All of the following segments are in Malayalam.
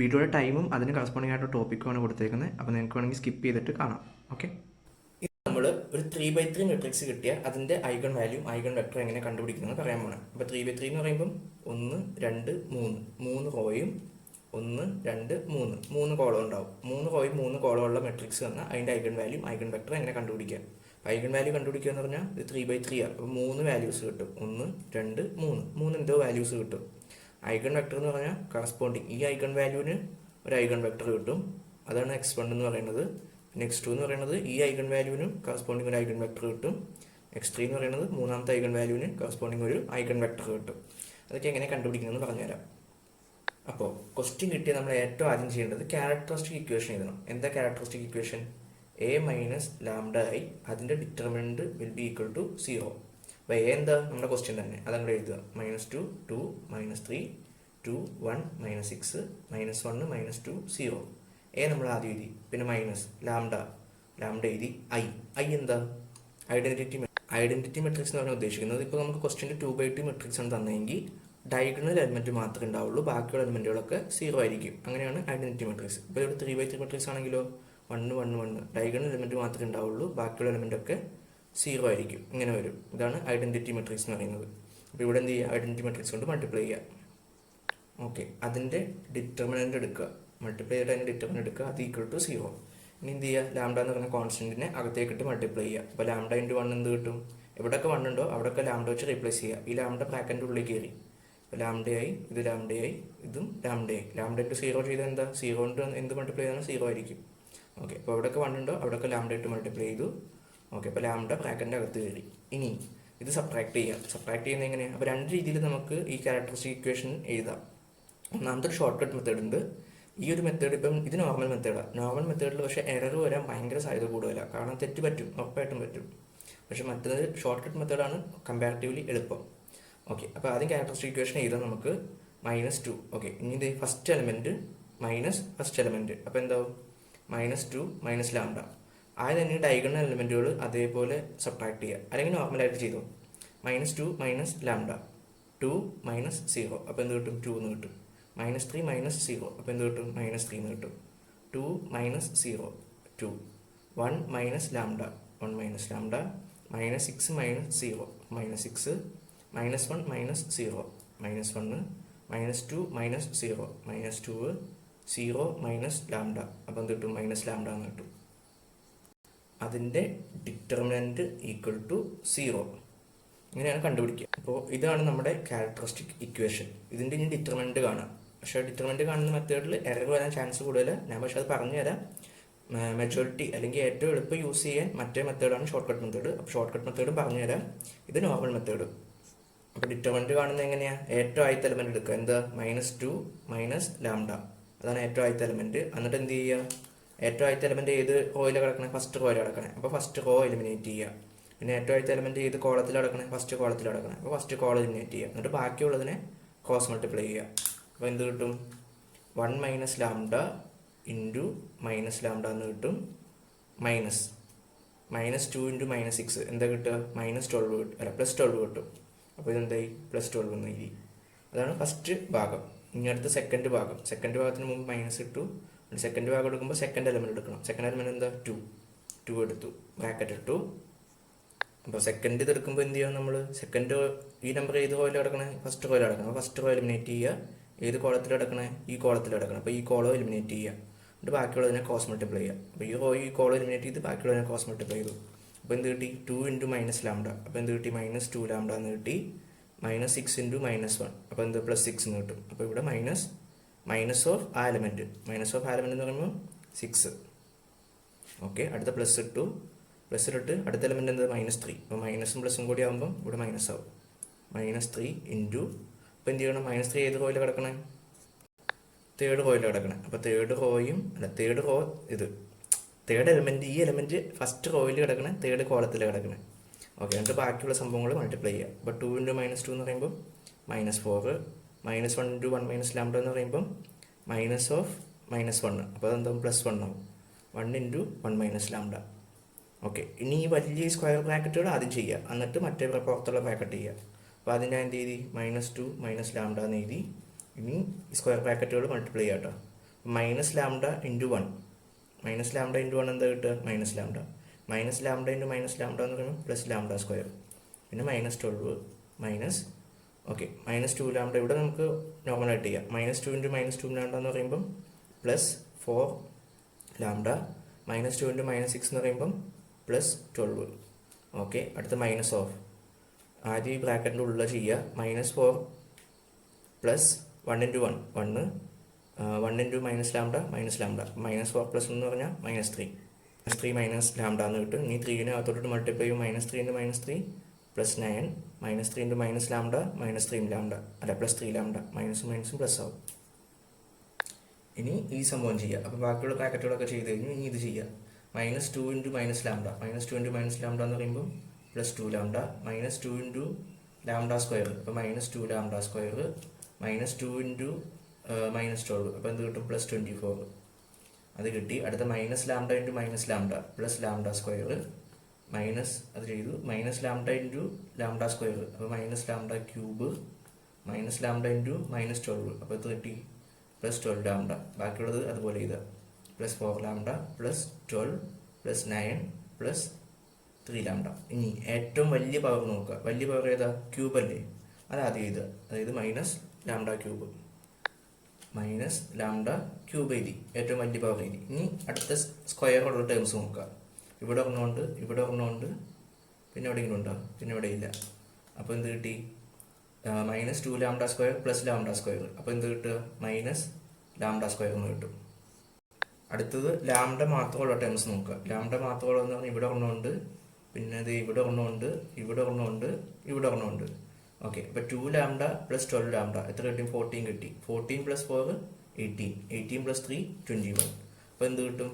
വീഡിയോയുടെ ടൈമും അതിന് കറസ്പോണ്ടിങ് ആയിട്ട് ടോപ്പിക്കുമാണ് കൊടുത്തേക്കുന്നത്. അപ്പോൾ നിങ്ങൾക്ക് വേണമെങ്കിൽ സ്കിപ്പ് ചെയ്തിട്ട് കാണാം. ഓക്കെ, നമ്മൾ ഒരു 3/3 മെട്രിക്സ് കിട്ടിയാൽ അതിൻ്റെ ഐഗൺ വാല്യൂ ഐഗൺ വെക്ടർ എങ്ങനെ കണ്ടുപിടിക്കുന്നത് പറയാൻ പോകണം. അപ്പോൾ 3/3 എന്ന് പറയുമ്പം 1 2 3 റോയും 1 2 3 കോളം ഉണ്ടാവും. 3 റോയും 3 കോളം ഉള്ള മെട്രിക്സ് തന്നാൽ അതിൻ്റെ ഐഗൺ വാല്യൂ ഐഗൺ വെക്ടർ എങ്ങനെ കണ്ടുപിടിക്കുക. ഐഗൺ വാല്യൂ കണ്ടുപിടിക്കുക എന്ന് പറഞ്ഞാൽ ഇത് 3/3 ആണ്. അപ്പോൾ 3 വാല്യൂസ് കിട്ടും. 1 2 3 എന്തോ വാല്യൂസ് കിട്ടും. ഐഗൺ വെക്ടർ എന്ന് പറഞ്ഞാൽ കറസ്പോണ്ടിങ് ഈ ഐഗൺ വാല്യൂവിന് ഒരു ഐഗൺ വെക്ടർ കിട്ടും. അതാണ് x1 എന്ന് പറയുന്നത്. x2 എന്ന് പറയുന്നത് ഈ ഐഗൺ വാല്യൂവിനും കറസ്പോണ്ടിങ് ഒരു ഐഗൺ വെക്ടർ കിട്ടും. x3 എന്ന് പറയുന്നത് മൂന്നാമത്തെ ഐഗൺ വാല്യൂവിന് കറസ്പോണ്ടിങ് ഒരു ഐഗൺ വെക്ടർ കിട്ടും. അതൊക്കെ എങ്ങനെ കണ്ടുപിടിക്കുന്നതെന്ന് പറഞ്ഞുതരാം. അപ്പോൾ ക്വസ്റ്റ്യൻ കിട്ടിയാൽ നമ്മൾ ഏറ്റവും ആദ്യം ചെയ്യേണ്ടത് ക്യാരക്ടറിസ്റ്റിക് ഇക്വേഷൻ എഴുതണം. എന്താ characteristic equation? a minus lambda I അതിൻ്റെ determinant will be equal to 0. അപ്പോൾ എ എന്താ നമ്മുടെ ക്വസ്റ്റ്യൻ തന്നെ, അതങ്ങോട്ട് എഴുതുക. -2 2 -3 2 1 -6 -1 -2 0. എ നമ്മൾ ആദ്യം എഴുതി. പിന്നെ മൈനസ് ലാംഡ എഴുതി. ഐ എന്താ? ഐഡന്റിറ്റി മെട്രിക്സ് എന്ന് പറഞ്ഞാൽ ഉദ്ദേശിക്കുന്നത് ഇപ്പോൾ നമുക്ക് ക്വസ്റ്റ്യൻ്റെ 2/2 മെട്രിക്സ് ആണ് തന്നെങ്കിൽ ഡയഗണൽ എലിമെൻറ്റ് മാത്രമേ ഉണ്ടാവുള്ളൂ, ബാക്കിയുള്ള എലിമെൻറ്റുകളൊക്കെ 0 ആയിരിക്കും. അങ്ങനെയാണ് ഐഡന്റിറ്റി മെട്രിക്സ്. ഇപ്പോൾ ഇവിടെ 3/3 മെട്രിക്സ് ആണെങ്കിലോ 1 1 1 ഡയഗണൽ എലിമെൻറ്റ് മാത്രമേ ഉണ്ടാവുള്ളൂ, ബാക്കിയുള്ള എലിമെൻറ്റൊക്കെ 0 ആയിരിക്കും. ഇങ്ങനെ വരും. ഇതാണ് ഐഡന്റിറ്റി മെട്രിക്സ് എന്ന് പറയുന്നത്. അപ്പോൾ ഇവിടെ എന്ത് ചെയ്യുക? ഐഡന്റിറ്റി മെട്രിക്സ് കൊണ്ട് മൾട്ടിപ്ലൈ ചെയ്യുക. ഓക്കെ, അതിൻ്റെ ഡിറ്റർമിനൻ്റ് എടുക്കുക. മൾട്ടിപ്ലൈ ചെയ്തിട്ട് അതിൻ്റെ ഡിറ്റർമിനൻ്റ് എടുക്കുക. അത് ഈക്വൽ ടു 0. ഇനി എന്ത് ചെയ്യുക? ലാംഡ എന്ന് പറയുന്ന കോൺസ്റ്റൻറ്റിനെ അകത്തേക്കിട്ട് മൾട്ടിപ്ലൈ ചെയ്യുക. അപ്പോൾ ലാംഡ ഇൻറ്റു 1 എന്ത് കിട്ടും? എവിടെയൊക്കെ 1 ഉണ്ടോ അവിടെയൊക്കെ ലാംഡ വെച്ച് റീപ്ലേസ് ചെയ്യുക. ഈ ലാംഡ ബ്രാക്കറ്റിൻ്റെ ഉള്ളിൽ കയറി. അപ്പോൾ ലാംഡയായി, ഇത് ലാംഡയായി, ഇതും ലാംഡയായി. ലാംഡ ഇൻറ്റു 0 ചെയ്താൽ എന്താ? 0 കൊണ്ട് എന്ത് മൾട്ടിപ്ലൈ ചെയ്താൽ 0 ആയിരിക്കും. ഓക്കെ, അപ്പോൾ എവിടെയൊക്കെ 1 ഉണ്ടോ അവിടെയൊക്കെ ലാംഡ ഇട്ട് മൾട്ടിപ്ലൈ ചെയ്തു. ഓക്കെ, അപ്പോൾ ലാംഡ ബ്രാക്കറ്റിൻ്റെ അകത്ത് കയറി. ഇനി ഇത് സബ്ട്രാക്ട് ചെയ്യുക. സബ്ട്രാക്ട് ചെയ്യുന്നത് എങ്ങനെയാണ്? അപ്പോൾ രണ്ട് രീതിയിൽ നമുക്ക് ഈ ക്യാരക്ടറിസ്റ്റിക് ഇക്വേഷൻ എഴുതാം. ഒന്നാമത്തെ ഒരു ഷോർട്ട് കട്ട് മെത്തേഡ് ഉണ്ട്. ഈ ഒരു മെത്തേഡ് ഇപ്പം ഇത് നോർമൽ മെത്തേഡാണ്. നോർമൽ മെത്തേഡിൽ പക്ഷേ എറർ വരാൻ ഭയങ്കര സാധ്യത കൂടുതലാണ്. കാരണം തെറ്റ് പറ്റും, ഉറപ്പായിട്ടും പറ്റും. പക്ഷെ മറ്റേത് ഷോർട്ട് കട്ട് മെത്തേഡാണ് കമ്പാരിറ്റീവ്ലി എളുപ്പം. ഓക്കെ, അപ്പോൾ ആദ്യം ക്യാരക്ടറിസ്റ്റിക് ഇക്വേഷൻ എഴുതാം നമുക്ക്. -2. ഓക്കെ, ഇനി ഇത് first element minus first element. അപ്പോൾ എന്താവും? -2 മൈനസ് ലാംഡ. ആദ്യം തന്നെ ഡയഗണൽ എലമെൻറ്റുകൾ അതേപോലെ സബ്ട്രാക്ട് ചെയ്യുക, അല്ലെങ്കിൽ നോർമലായിട്ട് ചെയ്തു. -2 മൈനസ് ലാംഡ 2 മൈനസ് 0. അപ്പോൾ എന്ത് കിട്ടും? 2 എന്ന് കിട്ടും. -3 മൈനസ് 0. അപ്പോൾ എന്ത് കിട്ടും? -3 എന്ന് കിട്ടും. 2 minus 0 2 1 minus lambda 1 minus lambda -6 minus 0 -6 -1 minus 0 -1 -2 minus 0 -2 0 minus lambda. അപ്പോൾ എന്ത് കിട്ടും? മൈനസ് ലാംഡ എന്ന് കിട്ടും. അതിൻ്റെ ഡിറ്റർമിനൻറ്റ് ഈക്വൽ ടു 0. ഇങ്ങനെയാണ് കണ്ടുപിടിക്കുക. അപ്പോൾ ഇതാണ് നമ്മുടെ ക്യാരക്ടറിസ്റ്റിക് ഇക്വേഷൻ. ഇതിൻ്റെ ഇനി ഡിറ്റർമിനൻറ്റ് കാണാം. പക്ഷേ ഡിറ്റർമിനൻറ്റ് കാണുന്ന മെത്തേഡിൽ എറർ വരാൻ ചാൻസ് കൂടുതൽ. ഞാൻ പക്ഷേ അത് പറഞ്ഞു തരാം. മെജോറിറ്റി അല്ലെങ്കിൽ ഏറ്റവും എളുപ്പം യൂസ് ചെയ്യാൻ മറ്റേ മെത്തേഡാണ് ഷോർട്ട് കട്ട് മെത്തേഡ്. അപ്പോൾ ഷോർട്ട് കട്ട് മെത്തേഡും പറഞ്ഞു തരാം, ഇത് നോർമൽ മെത്തേഡും. അപ്പോൾ ഡിറ്റർമിനൻറ്റ് കാണുന്നത് എങ്ങനെയാണ്? ഏറ്റവും ആദ്യത്തെ എലമെൻറ്റ് എടുക്കുക. എന്താ? -2 മൈനസ് ലാംഡ. അതാണ് ഏറ്റവും ആദ്യത്തെ എലമെൻറ്റ്. എന്നിട്ട് എന്ത് ചെയ്യുക? ഏറ്റവും ആദ്യത്തെ എലമെൻറ്റ് ഏത് റോയിൽ കിടക്കണേ? ഫസ്റ്റ് റോയിൽ കിടക്കണേ. അപ്പോൾ ഫസ്റ്റ് റോ എലിമിനേറ്റ് ചെയ്യുക. പിന്നെ ഏറ്റവും ആദ്യത്തെ എലമെൻറ്റ് ഏത് കോളത്തിൽ കിടക്കണേ? ഫസ്റ്റ് കോളത്തിൽ കിടക്കണേ. അപ്പോൾ ഫസ്റ്റ് കോളം എലിമിനേറ്റ് ചെയ്യുക. എന്നിട്ട് ബാക്കിയുള്ളതിനെ ക്രോസ് മൾട്ടിപ്ലൈ ചെയ്യുക. അപ്പോൾ എന്ത് കിട്ടും? 1 minus lambda into minus lambda എന്ന് കിട്ടും. -2 ഇൻറ്റു -6 എന്താ കിട്ടുക? -12 കിട്ടും. അല്ല, +12 കിട്ടും. അപ്പോൾ ഇതെന്തായി? +12 എന്ന് എഴുതി. അതാണ് ഫസ്റ്റ് ഭാഗം. ഇനി അടുത്ത സെക്കൻഡ് ഭാഗം. സെക്കൻഡ് ഭാഗത്തിന് മുമ്പ് മൈനസ് ഇട്ടു. സെക്കൻഡ് ഭാഗം എടുക്കുമ്പോൾ സെക്കൻഡ് എലമെൻറ്റ് എടുക്കണം. സെക്കൻഡ് എലമെൻറ്റ് എന്താ? 2 എടുത്തു, ബ്രാക്കറ്റ് ഇട്ടു. അപ്പോൾ സെക്കൻഡ് ഇത് എടുക്കുമ്പോൾ എന്ത് ചെയ്യണം നമ്മൾ? സെക്കൻഡ് ഈ നമ്പർ ഏത് കോയിൽ കിടക്കണേ? ഫസ്റ്റ് കോയിൽ കിടക്കണം. അപ്പോൾ ഫസ്റ്റ് റോ എലിമിനേറ്റ് ചെയ്യുക. ഏത് കോളത്തിൽ കിടക്കണേ? ഈ കോളത്തിൽ കിടക്കണം. അപ്പോൾ ഈ കോളം എലിമിനേറ്റ് ചെയ്യുക. എന്നിട്ട് ബാക്കിയുള്ളതിനെ ക്രോസ് മൾട്ടിപ്ലൈ ചെയ്യുക. അപ്പോൾ ഈ കോളം എലിമിനേറ്റ് ചെയ്ത് ബാക്കിയുള്ളതിനെ ക്രോസ് മൾട്ടിപ്ലൈ ചെയ്തു. അപ്പോൾ എന്ത് കിട്ടി? 2 ഇൻറ്റു മൈനസ് ലാംഡ. അപ്പോൾ എന്ത് കിട്ടി? -2 ലാംഡ എന്ന് കിട്ടി. -6 ഇൻറ്റു -1. അപ്പോൾ എന്ത്? +6 എന്ന് കിട്ടും. അപ്പോൾ ഇവിടെ മൈനസ് ഓഫ് ആ എലമെൻറ്റ്. മൈനസ് ഓഫ് ആ എലമെൻറ്റ് എന്ന് പറയുമ്പോൾ 6. ഓക്കെ, അടുത്ത പ്ലസ് ഇട്ടു. പ്ലസ് ഇട്ടിട്ട് അടുത്ത എലമെൻറ്റ് എന്ത്? -3. അപ്പോൾ മൈനസും പ്ലസും കൂടി ആകുമ്പം ഇവിടെ മൈനസ് ആവും. -3 ഇൻറ്റു. അപ്പോൾ എന്ത് ചെയ്യണം? -3 ഏത് റോയിൽ കിടക്കണേ? തേർഡ് റോയിൽ കിടക്കണേ. അപ്പോൾ തേർഡ് റോയും തേർഡ് റോ ഇത് തേർഡ് എലമെൻറ്റ്, ഈ എലമെൻറ്റ് ഫസ്റ്റ് റോയിൽ കിടക്കണേ, തേർഡ് കോളത്തിൽ കിടക്കണേ. ഓക്കെ, എന്നിട്ട് ബാക്കിയുള്ള സംഭവങ്ങൾ മൾട്ടിപ്ലൈ ചെയ്യുക. അപ്പോൾ 2 ഇൻറ്റു -2 എന്ന് പറയുമ്പോൾ -4. -1 ഇൻറ്റു 1 മൈനസ് ലാംഡ എന്ന് പറയുമ്പം മൈനസ് ഓഫ് -1. അപ്പോൾ അതെന്താവും? +1 ആവും. 1 ഇൻറ്റു 1 മൈനസ് ലാംഡ. ഓക്കെ, ഇനി ഈ വലിയ സ്ക്വയർ ബ്രാക്കറ്റുകൾ ആദ്യം ചെയ്യുക, എന്നിട്ട് മറ്റേ പുറത്തുള്ള ബ്രാക്കറ്റ് ചെയ്യുക. അപ്പോൾ അതിന് ഞാൻ എന്ത് ചെയ്തി? -2 മൈനസ് ലാംഡ എന്ന് എഴുതി. ഇനി സ്ക്വയർ ബ്രാക്കറ്റുകൾ മൾട്ടിപ്ലൈ ചെയ്യാം കേട്ടോ. Minus lambda into 1, minus lambda into 1 എന്താ കിട്ടുക? Minus lambda. Minus lambda into minus lambda എന്ന് പറയുമ്പോൾ പ്ലസ് ലാംഡ സ്ക്വയർ, പിന്നെ -12 മൈനസ് -2 ലാംഡ. ഇവിടെ നമുക്ക് നോർമലായിട്ട് ചെയ്യാം. -2 ഇൻറ്റു -2 ലാംഡ എന്ന് പറയുമ്പം +4 ലാംഡ, -2 ഇൻറ്റു -6 എന്ന് പറയുമ്പം +12. ഓക്കെ, അടുത്ത മൈനസ് ഓഫ് ആദ്യം ഈ ബ്രാക്കറ്റിൻ്റെ ഉള്ളിൽ ചെയ്യുക. -4 plus 1 into 1 1 into minus lambda -4 plus എന്ന് പറഞ്ഞാൽ -3 മൈനസ് ലാംഡ എന്ന് കിട്ടും. ഇനി 3നെ അകത്തോട്ട് മൾട്ടിപ്ലൈ ചെയ്യും. -3 into -3 plus 9, -3 into minus lambda -3 lambda അല്ല +3 ലാംഡ, മൈനസും പ്ലസ് ആവും. ഇനി ഈ സംഭവം ചെയ്യുക. അപ്പോൾ ബാക്കിയുള്ള ബ്രാക്കറ്റുകളൊക്കെ ചെയ്ത് കഴിഞ്ഞു. ഇനി ഇത് ചെയ്യുക. -2 ഇൻറ്റു മൈനസ് ലാംഡ എന്ന് പറയുമ്പോൾ +2 ലാംഡ, -2 ഇൻറ്റു ലാംഡ സ്ക്വയർ, അപ്പോൾ -2 ലാംഡ സ്ക്വയർ, -2 ഇൻറ്റു -12, അപ്പോൾ എന്ത് കിട്ടും? +24. അത് കിട്ടി. അടുത്ത minus lambda into minus lambda plus lambda square, അത് ചെയ്തു. Minus lambda into lambda square, അപ്പോൾ minus lambda cube, minus lambda into -12, അപ്പോൾ ഇത് കിട്ടി +12 ലാംഡ. ബാക്കിയുള്ളത് അതുപോലെ ചെയ്താൽ +4 ലാംഡ +12 +9 +3 ലാംഡ. ഇനി ഏറ്റവും വലിയ പവർ നോക്കുക. വലിയ പവർ ഏതാ? ക്യൂബ് അല്ലേ? അത് ആദ്യം എഴുതുക. അതായത് ലാംഡ ക്യൂബ് എഴുതി, ഏറ്റവും വലിയ പവർ എഴുതി. ഇനി അടുത്ത സ്ക്വയറുള്ള ടേംസ് നോക്കുക. ഇവിടെ ഒരെണ്ണമുണ്ട്, പിന്നെ എവിടെയെങ്കിലും ഉണ്ടോ? പിന്നെ ഇവിടെ ഇല്ല. അപ്പോൾ എന്ത് കിട്ടി? -2 lambda square plus lambda square, അപ്പോൾ എന്ത് കിട്ടുക? ലാംഡ സ്ക്വയർ എന്ന് കിട്ടും. അടുത്തത് ലാംഡ മാത്രമുള്ള ടേംസ് നോക്കുക. ലാംഡ മാത്രമുള്ളതെന്ന് പറഞ്ഞാൽ ഇവിടെ ഒരെണ്ണമുണ്ട്, പിന്നെ ഇത് ഇവിടെ ഒരെണ്ണമുണ്ട്. ഓക്കെ, അപ്പോൾ 2 ലാംഡ പ്ലസ് 12 ലാംഡ എത്ര കിട്ടി? 14 കിട്ടി. 14 + 4 18, 18 + 3 21, അപ്പോൾ എന്ത് കിട്ടും?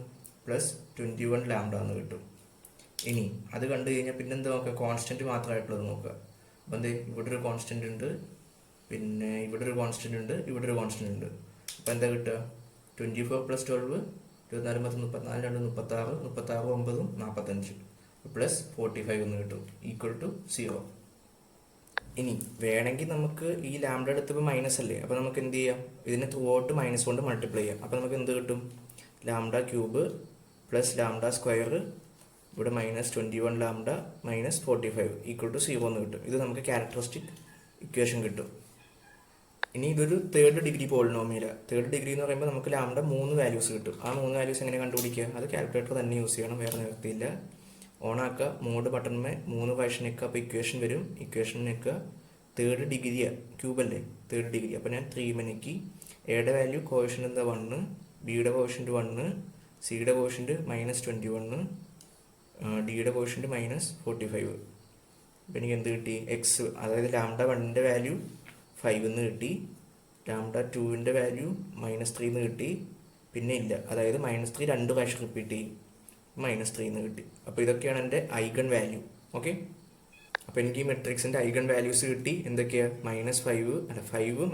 +21 ലാംഡ എന്ന് കിട്ടും. ഇനി അത് കണ്ടു കഴിഞ്ഞാൽ പിന്നെ എന്ത് നോക്കുക? കോൺസ്റ്റൻറ്റ് മാത്രമായിട്ടുള്ളത് നോക്കുക. അപ്പോൾ എന്ത്? ഇവിടെ ഒരു കോൺസ്റ്റൻ്റ് ഉണ്ട്, പിന്നെ ഇവിടെ ഒരു കോൺസ്റ്റൻ്റ് ഉണ്ട്. അപ്പോൾ എന്താ കിട്ടുക? 24 + 12 24 × 34 2 36 36 9 45 +45 എന്ന് കിട്ടും, =0. ഇനി വേണമെങ്കിൽ നമുക്ക് ഈ ലാംഡ എടുത്തപ്പോൾ മൈനസ് അല്ലേ, അപ്പോൾ നമുക്ക് എന്ത് ചെയ്യാം? ഇതിനെ ത്രൂ ഔട്ട് മൈനസ് കൊണ്ട് മൾട്ടിപ്ലൈ ചെയ്യാം. അപ്പോൾ നമുക്ക് എന്ത് കിട്ടും? Lambda cube plus lambda square, ഇവിടെ -21 ലാംഡ -45 =0 എന്ന് കിട്ടും. ഇത് നമുക്ക് ക്യാരക്ടറിസ്റ്റിക് ഇക്വേഷൻ കിട്ടും. ഇനി ഇതൊരു തേർഡ് ഡിഗ്രി പോളിനോമിയലാണ്. തേർഡ് ഡിഗ്രി എന്ന് പറയുമ്പോൾ നമുക്ക് ലാംഡ 3 വാല്യൂസ് കിട്ടും. ആ 3 വാല്യൂസ് എങ്ങനെ കണ്ടുപിടിക്കുക? അത് കാൽക്കുലേറ്റർ തന്നെ യൂസ് ചെയ്യണം, വേറെ നിവർത്തിയില്ല. ഓണാക്കുക, മോഡ് ബട്ടൺമേ 3 പ്രാവശ്യം നിൽക്കുക, അപ്പോൾ ഇക്വേഷൻ വരും. ഇക്വേഷൻ നിൽക്കുക, തേർഡ് ഡിഗ്രിയാണ്, ക്യൂബല്ലേ, തേർഡ് ഡിഗ്രി. അപ്പോൾ ഞാൻ 3 നിൽക്കി. എയുടെ വാല്യൂ കോഷ്യൻ്റ് എന്താ? 1, ബിയുടെ കോഷ്യൻ്റ് 1, സിയുടെ കോഷ്യൻ്റ് -21, ഡിയുടെ കോഷ്യൻ്റ് -45. അപ്പോൾ എനിക്ക് എന്ത് കിട്ടി? എക്സ്, അതായത് ലാംഡ 1ൻ്റെ വാല്യൂ 5 എന്ന് കിട്ടി, ലാംഡ 2ൻ്റെ വാല്യൂ -3 എന്ന് കിട്ടി, പിന്നെ ഇല്ല, അതായത് -3 2 പ്രാവശ്യം റിപ്പീറ്റ് ചെയ്യും, -3 എന്ന് കിട്ടി. അപ്പോൾ ഇതൊക്കെയാണ് എൻ്റെ ഐഗൺ വാല്യൂ. ഓക്കെ, അപ്പോൾ എനിക്ക് ഈ മെട്രിക്സിൻ്റെ ഐഗൺ വാല്യൂസ് കിട്ടി. എന്തൊക്കെയാണ്? -5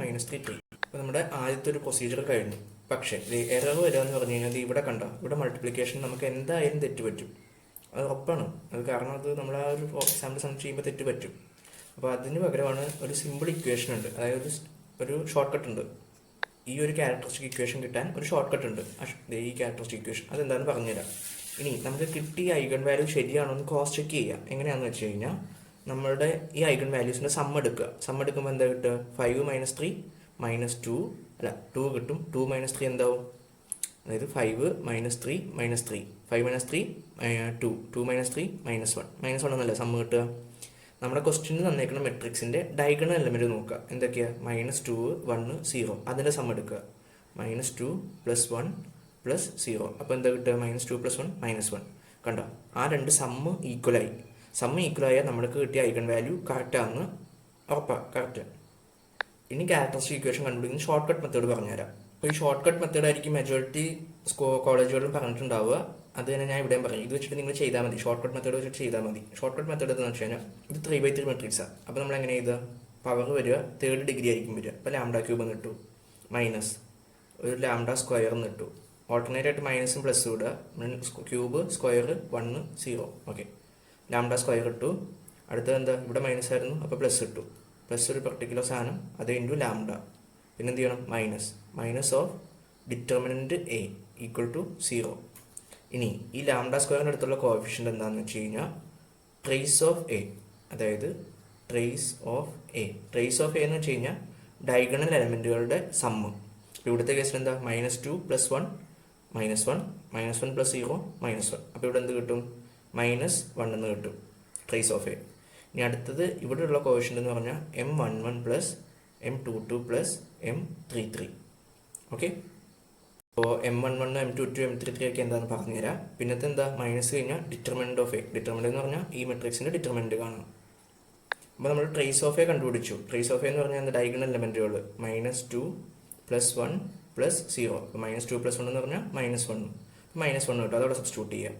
-3 3. അപ്പോൾ നമ്മുടെ ആദ്യത്തെ ഒരു പ്രൊസീജിയർ കഴിഞ്ഞു. പക്ഷേ എറർ വരിക എന്ന് പറഞ്ഞു കഴിഞ്ഞാൽ ഇവിടെ കണ്ട, ഇവിടെ മൾട്ടിപ്ലിക്കേഷൻ നമുക്ക് എന്തായാലും തെറ്റ് പറ്റും, അത് ഉറപ്പാണ്. അത് കാരണം അത് നമ്മൾ ആ ഒരു എക്സാമ്പിൾ സെലക്ട് ചെയ്യുമ്പോൾ തെറ്റ് പറ്റും. അപ്പോൾ അതിന് പകരമാണ് ഒരു സിമ്പിൾ ഇക്വേഷൻ ഉണ്ട്, അതായത് ഒരു ഷോർട്ട് കട്ട് ഉണ്ട്. ഈ ഒരു ക്യാരക്ടറിസ്റ്റിക് ഇക്വേഷൻ കിട്ടാൻ ഒരു ഷോർട്ട് കട്ട് ഉണ്ട്, ഈ ക്യാരക്ടറിസ്റ്റിക് ഇക്വേഷൻ. അതെന്താണെന്ന് പറഞ്ഞുതരാം. ഇനി നമുക്ക് കിട്ടിയ ഐഗൺ വാല്യൂ ശരിയാണോ എന്ന് ക്രോസ് ചെക്ക് ചെയ്യുക. എങ്ങനെയാണെന്ന് വെച്ച് കഴിഞ്ഞാൽ നമ്മളുടെ ഈ ഐഗൺ വാല്യൂസിൻ്റെ സം എടുക്കുക. സം എടുക്കുമ്പോൾ എന്താ കിട്ടുക? 5 - 3 -2 അല്ല 2 കിട്ടും. 2 - 3 എന്താവും? അതായത് 5 - 3 -3 5 - 3 2 2 - 3 -1 എന്നല്ല സം കിട്ടുക. നമ്മുടെ ക്വസ്റ്റ്യൻ തന്നേക്കുന്ന മെട്രിക്സിൻ്റെ ഡയഗണൽ എലമെൻറ്റ് നോക്കുക. എന്തൊക്കെയാണ്? -2 1 0, അതിൻ്റെ സം എടുക്കുക. -2 + 1 + 0, അപ്പോൾ എന്താ കിട്ടുക? -2 + 1 -1. കണ്ടോ, ആ രണ്ട് സമ്മ് ഈക്വലായി. സമ്മ് ഈക്വലായാൽ നമ്മൾക്ക് കിട്ടിയ ഐഗൺ വാല്യൂ കറക്റ്റാണെന്ന് ഉറപ്പാണ്, കറക്റ്റ്. ഇനി ക്യാരക്ടറിസ്റ്റിക് ഇക്വേഷൻ കണ്ടുപിടിക്കുന്ന ഷോർട്ട് കട്ട് മെത്തേഡ് പറഞ്ഞുതരാം. അപ്പോൾ ഈ ഷോർട്ട് കട്ട് മെത്തേഡ് ആയിരിക്കും മെജോറിറ്റി കോളേജുകളിലും പറഞ്ഞിട്ടുണ്ടാവുക. അത് തന്നെ ഞാൻ ഇവിടെയും പറയും. ഇത് വെച്ചിട്ട് നിങ്ങൾ ചെയ്താൽ മതി, ഷോർട്ട് കട്ട് മെത്തേഡ് വെച്ചിട്ട് ചെയ്താൽ മതി. ഷോർട്ട് കട്ട് മെത്തേഡ് എന്ന് വെച്ച് കഴിഞ്ഞാൽ ഇത് 3/3 മെട്രിക്സാണ്. അപ്പോൾ നമ്മൾ എങ്ങനെ ചെയ്താൽ പവർ വരിക തേർഡ് ഡിഗ്രി ആയിരിക്കും വരിക. അപ്പോൾ ലാംഡ ക്യൂബ് എന്ന് ഇട്ടു, മൈനസ് ഒരു ലാംഡ സ്ക്വയർ എന്ന് ഇട്ടു. ഓൾട്ടർനേറ്റ് ആയിട്ട് മൈനസും പ്ലസ്സും ഇടുക. Cube square 1 0. Okay, lambda square ഇട്ടു. അടുത്തത് എന്താ? ഇവിടെ മൈനസ് ആയിരുന്നു, അപ്പോൾ പ്ലസ് ഇട്ടു. പ്ലസ് ഒരു പെർട്ടിക്കുലർ സാധനം, അത് ഇൻറ്റു ലാംഡ. പിന്നെ എന്ത് ചെയ്യണം? Minus of determinant A equal to 0. ഇനി ഈ ലാംഡ സ്ക്വയറിൻ്റെ അടുത്തുള്ള കോഎഫിഷ്യൻ്റ് എന്താണെന്ന് വെച്ച് കഴിഞ്ഞാൽ ട്രേസ് ഓഫ് എ, അതായത് trace of A. Trace of A എന്ന് വെച്ച് കഴിഞ്ഞാൽ ഡയഗണൽ എലമെൻറ്റുകളുടെ സമ്മ്. ഇപ്പോൾ ഇവിടുത്തെ കേസിൽ എന്താ -2 + 1 -1 -1 + 0 -1. അപ്പോൾ ഇവിടെ എന്ത് കിട്ടും? -1 എന്ന് കിട്ടും ട്രേസ് ഓഫ് എ. ഇനി അടുത്തത് ഇവിടെയുള്ള കോഎഫിഷ്യൻ്റ് എന്ന് പറഞ്ഞാൽ M11 + M22 + M33. ഓക്കെ, അപ്പോൾ M11 M22 M33 ഒക്കെ എന്താണെന്ന് പറഞ്ഞുതരാം. പിന്നത്തെ എന്താ മൈനസ് കഴിഞ്ഞാൽ ഡിറ്റർമിനൻറ്റ് ഓഫ് എ. ഡിറ്റർമിനൻറ്റ് എന്ന് പറഞ്ഞാൽ ഈ മെട്രിക്സിൻ്റെ ഡിറ്റർമിനൻറ്റ് കാണണം. അപ്പോൾ നമ്മൾ ട്രേസ് ഓഫ് എ കണ്ടുപിടിച്ചു. ട്രേസ് ഓഫ് എ എന്ന് പറഞ്ഞാൽ എന്താ ഡയഗണൽ എലമെൻറ്റുകൾ -2 + 1 + 0. അപ്പോൾ -2 + 1 എന്ന് പറഞ്ഞാൽ -1. -1 കിട്ടും, അതവിടെ സബ്സ്റ്റിറ്റ്യൂട്ട് ചെയ്യുക.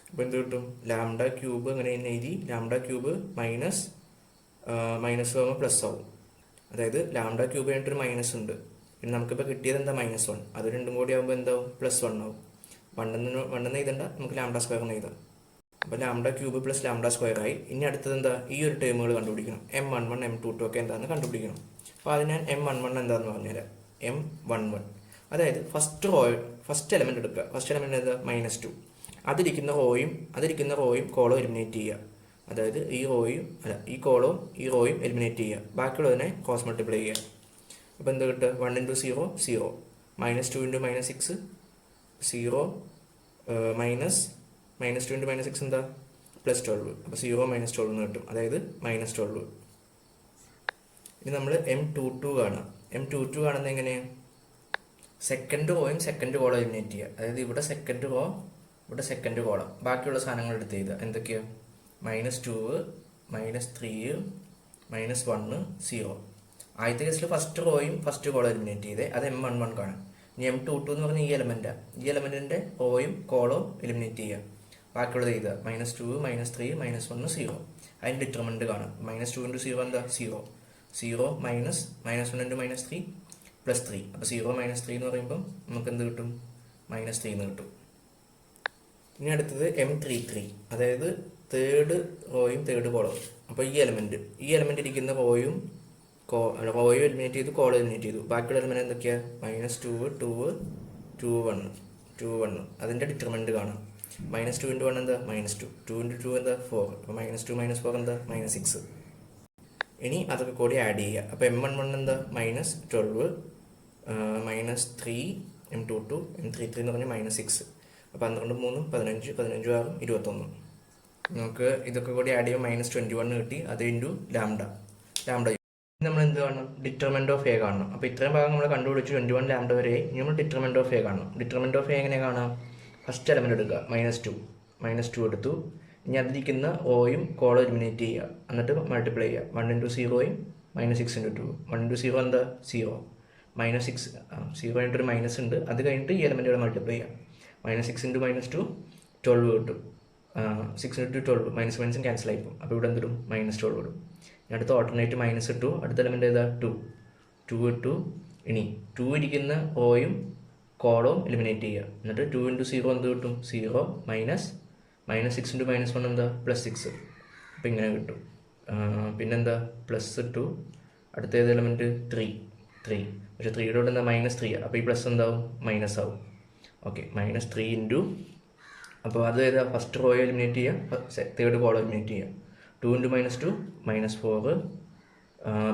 അപ്പോൾ എന്ത് കിട്ടും? ലാംഡ ക്യൂബ് അങ്ങനെ തന്നെ എഴുതി. ലാംഡ ക്യൂബ് മൈനസ് ആകുമ്പോൾ പ്ലസ് ആവും. അതായത് ലാംഡ ക്യൂബ് കഴിഞ്ഞിട്ടൊരു മൈനസ് ഉണ്ട്. പിന്നെ നമുക്കിപ്പോൾ കിട്ടിയത് എന്താ -1. അത് രണ്ടും കൂടി ആകുമ്പോൾ എന്താവും? +1 ആവും. 1 എഴുതണ്ട, നമുക്ക് ലാംഡ സ്ക്വയർ എന്ന് എഴുതാം. അപ്പോൾ ലാംഡ ക്യൂബ് + ലാംഡ സ്ക്വയർ ആയി. ഇനി അടുത്തത് എന്താ? ഈ ഒരു ടേമുകൾ കണ്ടുപിടിക്കണം. M11 M22 ഒക്കെ എന്താണെന്ന് കണ്ടുപിടിക്കണം. അപ്പോൾ അത് ഞാൻ M11 എന്താണെന്ന് പറഞ്ഞുതരാം. M11 അതായത് ഫസ്റ്റ് എലമെൻറ്റ് എടുക്കുക. ഫസ്റ്റ് എലമെൻറ്റ് എന്താ? -2. അതിരിക്കുന്ന റോയും കോളവും എലിമിനേറ്റ് ചെയ്യുക. അതായത് ഈ കോളവും ഈ റോയും എലിമിനേറ്റ് ചെയ്യുക. ബാക്കിയുള്ളതിനെ ക്രോസ് മൾട്ടിപ്ലൈ ചെയ്യുക. അപ്പോൾ എന്താ കിട്ടുക? 1 × 0 0, -2 × -6 0, -2 × -6 എന്താ? +12. അപ്പോൾ 0 -12 എന്ന് കിട്ടും, അതായത് -12. ഇനി നമ്മൾ M22 കാണാം. M22 കാണുന്നത് എങ്ങനെയാണ്? സെക്കൻഡ് റോയും സെക്കൻഡ് കോളം എലിമിനേറ്റ് ചെയ്യുക. അതായത് ഇവിടെ സെക്കൻഡ് റോ, ഇവിടെ സെക്കൻഡ് കോളം. ബാക്കിയുള്ള സാധനങ്ങൾ എടുത്ത് ചെയ്താൽ എന്തൊക്കെയാണ്? -2 -3 -1 0. ആദ്യത്തെ കേസിൽ ഫസ്റ്റ് റോയും ഫസ്റ്റ് കോളം എലിമിനേറ്റ് ചെയ്തേ, അത് M11 കാണാം. ഇനി M22 എന്ന് പറഞ്ഞാൽ ഈ എലമെൻറ്റാണ്. ഈ എലമെൻറ്റിൻ്റെ റോയും കോളവും എലിമിനേറ്റ് ചെയ്യുക. ബാക്കിയുള്ളത് ചെയ്താൽ -2 -3 -1 0. അതിൻ്റെ ഡിറ്റർമിനൻറ്റ് കാണാം. -2 × 0 എന്താ? 0. 0 -1 × -3 +3. അപ്പോൾ 0 -3 എന്ന് പറയുമ്പം നമുക്ക് എന്ത് കിട്ടും? -3 എന്ന് കിട്ടും. ഇനി അടുത്തത് M33, അതായത് തേർഡ് റോയും തേർഡ് കോളവും. അപ്പോൾ ഈ എലമെൻറ്റ് ഇരിക്കുന്ന റോയും എലിമിനേറ്റ് ചെയ്തു, കോളം എലിമിനേറ്റ് ചെയ്തു. ബാക്കിയുള്ള എലമെൻറ്റ് എന്തൊക്കെയാണ്? -2 2 2 1 അതിൻ്റെ ഡിറ്റർമിനൻറ്റ് കാണാം. -2 × 1 എന്താ? -2. 2 × 2 എന്താ? 4. അപ്പോൾ -2 -4 എന്താ? -6. ഇനി അതൊക്കെ കൂടി ആഡ് ചെയ്യുക. അപ്പോൾ M11 എന്താ? -12 -3 M22 M33 എന്ന് പറഞ്ഞാൽ -6. അപ്പോൾ 12 3 15 15 6 21. നമുക്ക് ഇതൊക്കെ കൂടി ആഡ് ചെയ്യുമ്പോൾ -21 കിട്ടി. അത് ഇൻറ്റു ലാംഡ. നമ്മൾ എന്ത് കാണണം? ഡിറ്റർമിനൻറ്റ് ഓഫ് എ കാണണം. അപ്പോൾ ഇത്രയും ഭാഗം നമ്മൾ കണ്ടുപിടിച്ചു 21 ലാംഡ വരെ. ഇനി നമ്മൾ ഡിറ്റർമിനൻറ്റ് ഓഫ് എ കാണണം. ഡിറ്റർമിനൻറ്റ് ഓഫ് എ എങ്ങനെ കാണാം? ഫസ്റ്റ് എലമെൻറ്റ് എടുക്കുക, -2 എടുത്തു. ഇനി അതിരിക്കുന്ന ഓയും കോളം എലിമിനേറ്റ് ചെയ്യുക, എന്നിട്ട് മൾട്ടിപ്ലൈ ചെയ്യുക. 1 × 0 -6 × 2. 1 × 0 എന്താ? 0. -6 0 കഴിഞ്ഞിട്ടൊരു മൈനസ് ഉണ്ട്, അത് കഴിഞ്ഞിട്ട് ഈ എലമെൻറ്റുകൾ മൾട്ടിപ്ലൈ ചെയ്യുക. -6 × -2 12 കിട്ടും. 6 × 12 -1 ക്യാൻസൽ ആയിപ്പോൾ. അപ്പോൾ ഇവിടെ എന്തിടും? -12 ഇടും. അടുത്ത ഓൾട്ടർനേറ്റ് മൈനസ് ഇട്ടു. അടുത്ത എലമെൻറ്റ് ഏതാ? 2 ഇട്ടു. ഇനി 2 ഇരിക്കുന്ന ഓയും കോളവും എലിമിനേറ്റ് ചെയ്യുക. എന്നിട്ട് 2 × 0 എന്ത് കിട്ടും? 0 -6 × -1 എന്താ? +6. അപ്പോൾ ഇങ്ങനെ കിട്ടും. പിന്നെന്താ? പ്ലസ് ഇട്ടു. അടുത്ത ഏത് എലമെൻറ്റ്? 3. പക്ഷേ 3യുടെ കൂടെ എന്താ? -3. അപ്പോൾ ഈ പ്ലസ് എന്താവും? മൈനസ് ആവും. ഓക്കെ, -3 ഇൻറ്റു, അപ്പോൾ അത് ഏതാ? ഫസ്റ്റ് റോയെ എലിമിനേറ്റ് ചെയ്യുക, തേർഡ് കോളം എലിമിനേറ്റ് ചെയ്യുക. 2 × -2 -4.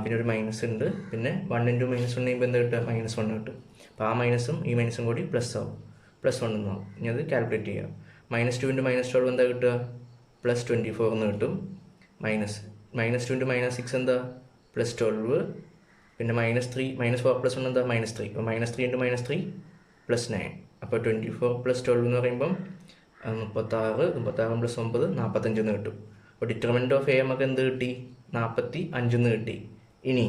പിന്നെ ഒരു മൈനസ് ഉണ്ട്. പിന്നെ 1 × -1 ചെയ്യുമ്പോൾ എന്താ കിട്ടുക? -1 കിട്ടും. അപ്പോൾ ആ മൈനസും ഈ മൈനസും കൂടി പ്ലസ് ആവും, +1 എന്നാവും. ഇനി അത് കാൽക്കുലേറ്റ് ചെയ്യുക. -2 × -12 എന്താ കിട്ടുക? +24 എന്ന് കിട്ടും. -2 × -6 എന്താ? +12. പിന്നെ -3 -4 + 1 എന്താ? -3. അപ്പോൾ -3 × -3 +9. അപ്പോൾ 24 + 12 എന്ന് പറയുമ്പം 36 + 9 45 എന്ന് കിട്ടും. അപ്പോൾ ഡിറ്റർമിനൻറ്റ് ഓഫ് എ നമുക്ക് എന്ത് കിട്ടി? 45 എന്ന് കിട്ടി. ഇനി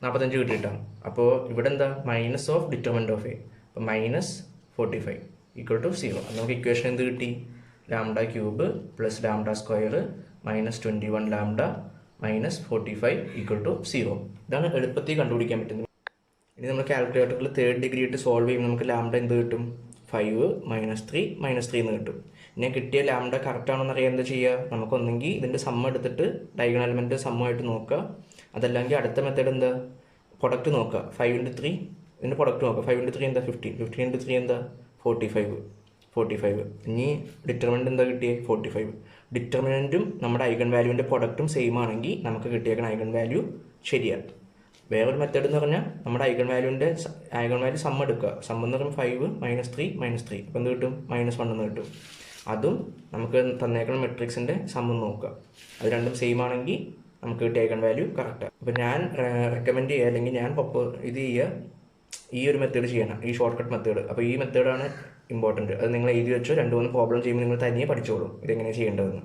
45 കിട്ടിയിട്ടാണ്. അപ്പോൾ ഇവിടെ എന്താ? Minus of determinant of A. അപ്പോൾ -45 = 0. അത് നമുക്ക് ഇക്വേഷൻ എന്ത് കിട്ടി? Lambda cube + lambda square -21 lambda -45 = 0. ഇതാണ് എളുപ്പത്തിൽ കണ്ടുപിടിക്കാൻ പറ്റുന്നത്. ഇനി നമ്മൾ കാൽക്കുലേറ്ററിൽ തേർഡ് ഡിഗ്രി ഇട്ട് സോൾവ് ചെയ്യുമ്പോൾ നമുക്ക് ലാംഡ എന്ത് കിട്ടും? 5 -3 -3 എന്ന് കിട്ടും. ഇനി കിട്ടിയ ലാംഡ കറക്റ്റ് ആണെന്ന് അറിയാൻ എന്താ ചെയ്യുക? നമുക്കൊന്നെങ്കിൽ ഇതിൻ്റെ സമ്മ എടുത്തിട്ട് ഡയഗണൽ എലമെൻറ്റ് സമ്മമായിട്ട് നോക്കുക. അതല്ലെങ്കിൽ അടുത്ത മെത്തേഡ് എന്താ? പ്രൊഡക്റ്റ് നോക്കുക. 5 × 3 ഇതിൻ്റെ പ്രൊഡക്റ്റ് നോക്കാം. 5 × 3 എന്താ 15, 15 × 3 എന്താ 45. ഇനി ഡിറ്റർമിനൻ്റ് എന്താ കിട്ടിയേ 45. ഡിറ്റർമിനൻറ്റും നമ്മുടെ ഐഗൺ വാല്യൂവിൻ്റെ പ്രൊഡക്റ്റും സെയിം ആണെങ്കിൽ നമുക്ക് കിട്ടിയേക്കണ ഐഗൺ വാല്യൂ ശരിയാണ്. വേറൊരു മെത്തേഡ് എന്ന് പറഞ്ഞാൽ നമ്മുടെ ഐഗൺ വാല്യൂ സം എടുക്കുക. സം എന്ന് പറയുമ്പോൾ 5 - 3 അപ്പോൾ എന്ത് കിട്ടും -1 എന്ന് കിട്ടും. അതും നമുക്ക് തന്നേക്കുന്ന മെട്രിക്സിൻ്റെ സമ്മ് നോക്കുക. അത് രണ്ടും സെയിം ആണെങ്കിൽ നമുക്ക് കിട്ടിയ ഐഗൺ വാല്യൂ കറക്റ്റാണ്. അപ്പോൾ ഞാൻ റെക്കമെൻഡ് ചെയ്യുക, അല്ലെങ്കിൽ ഞാൻ ഇത് ചെയ്യുക, ഈ ഒരു മെത്തേഡ് ചെയ്യണം, ഈ ഷോർട്ട് കട്ട് മെത്തേഡ്. അപ്പോൾ ഈ മെത്തേഡാണ് ഇമ്പോർട്ടൻറ്റ്. അത് നിങ്ങൾ എഴുതി വെച്ചോ, 2-3 പ്രോബ്ലം ചെയ്യുമ്പോൾ നിങ്ങൾ തനിയെ പഠിച്ചോളും ഇതെങ്ങനെ ചെയ്യേണ്ടതെന്ന്.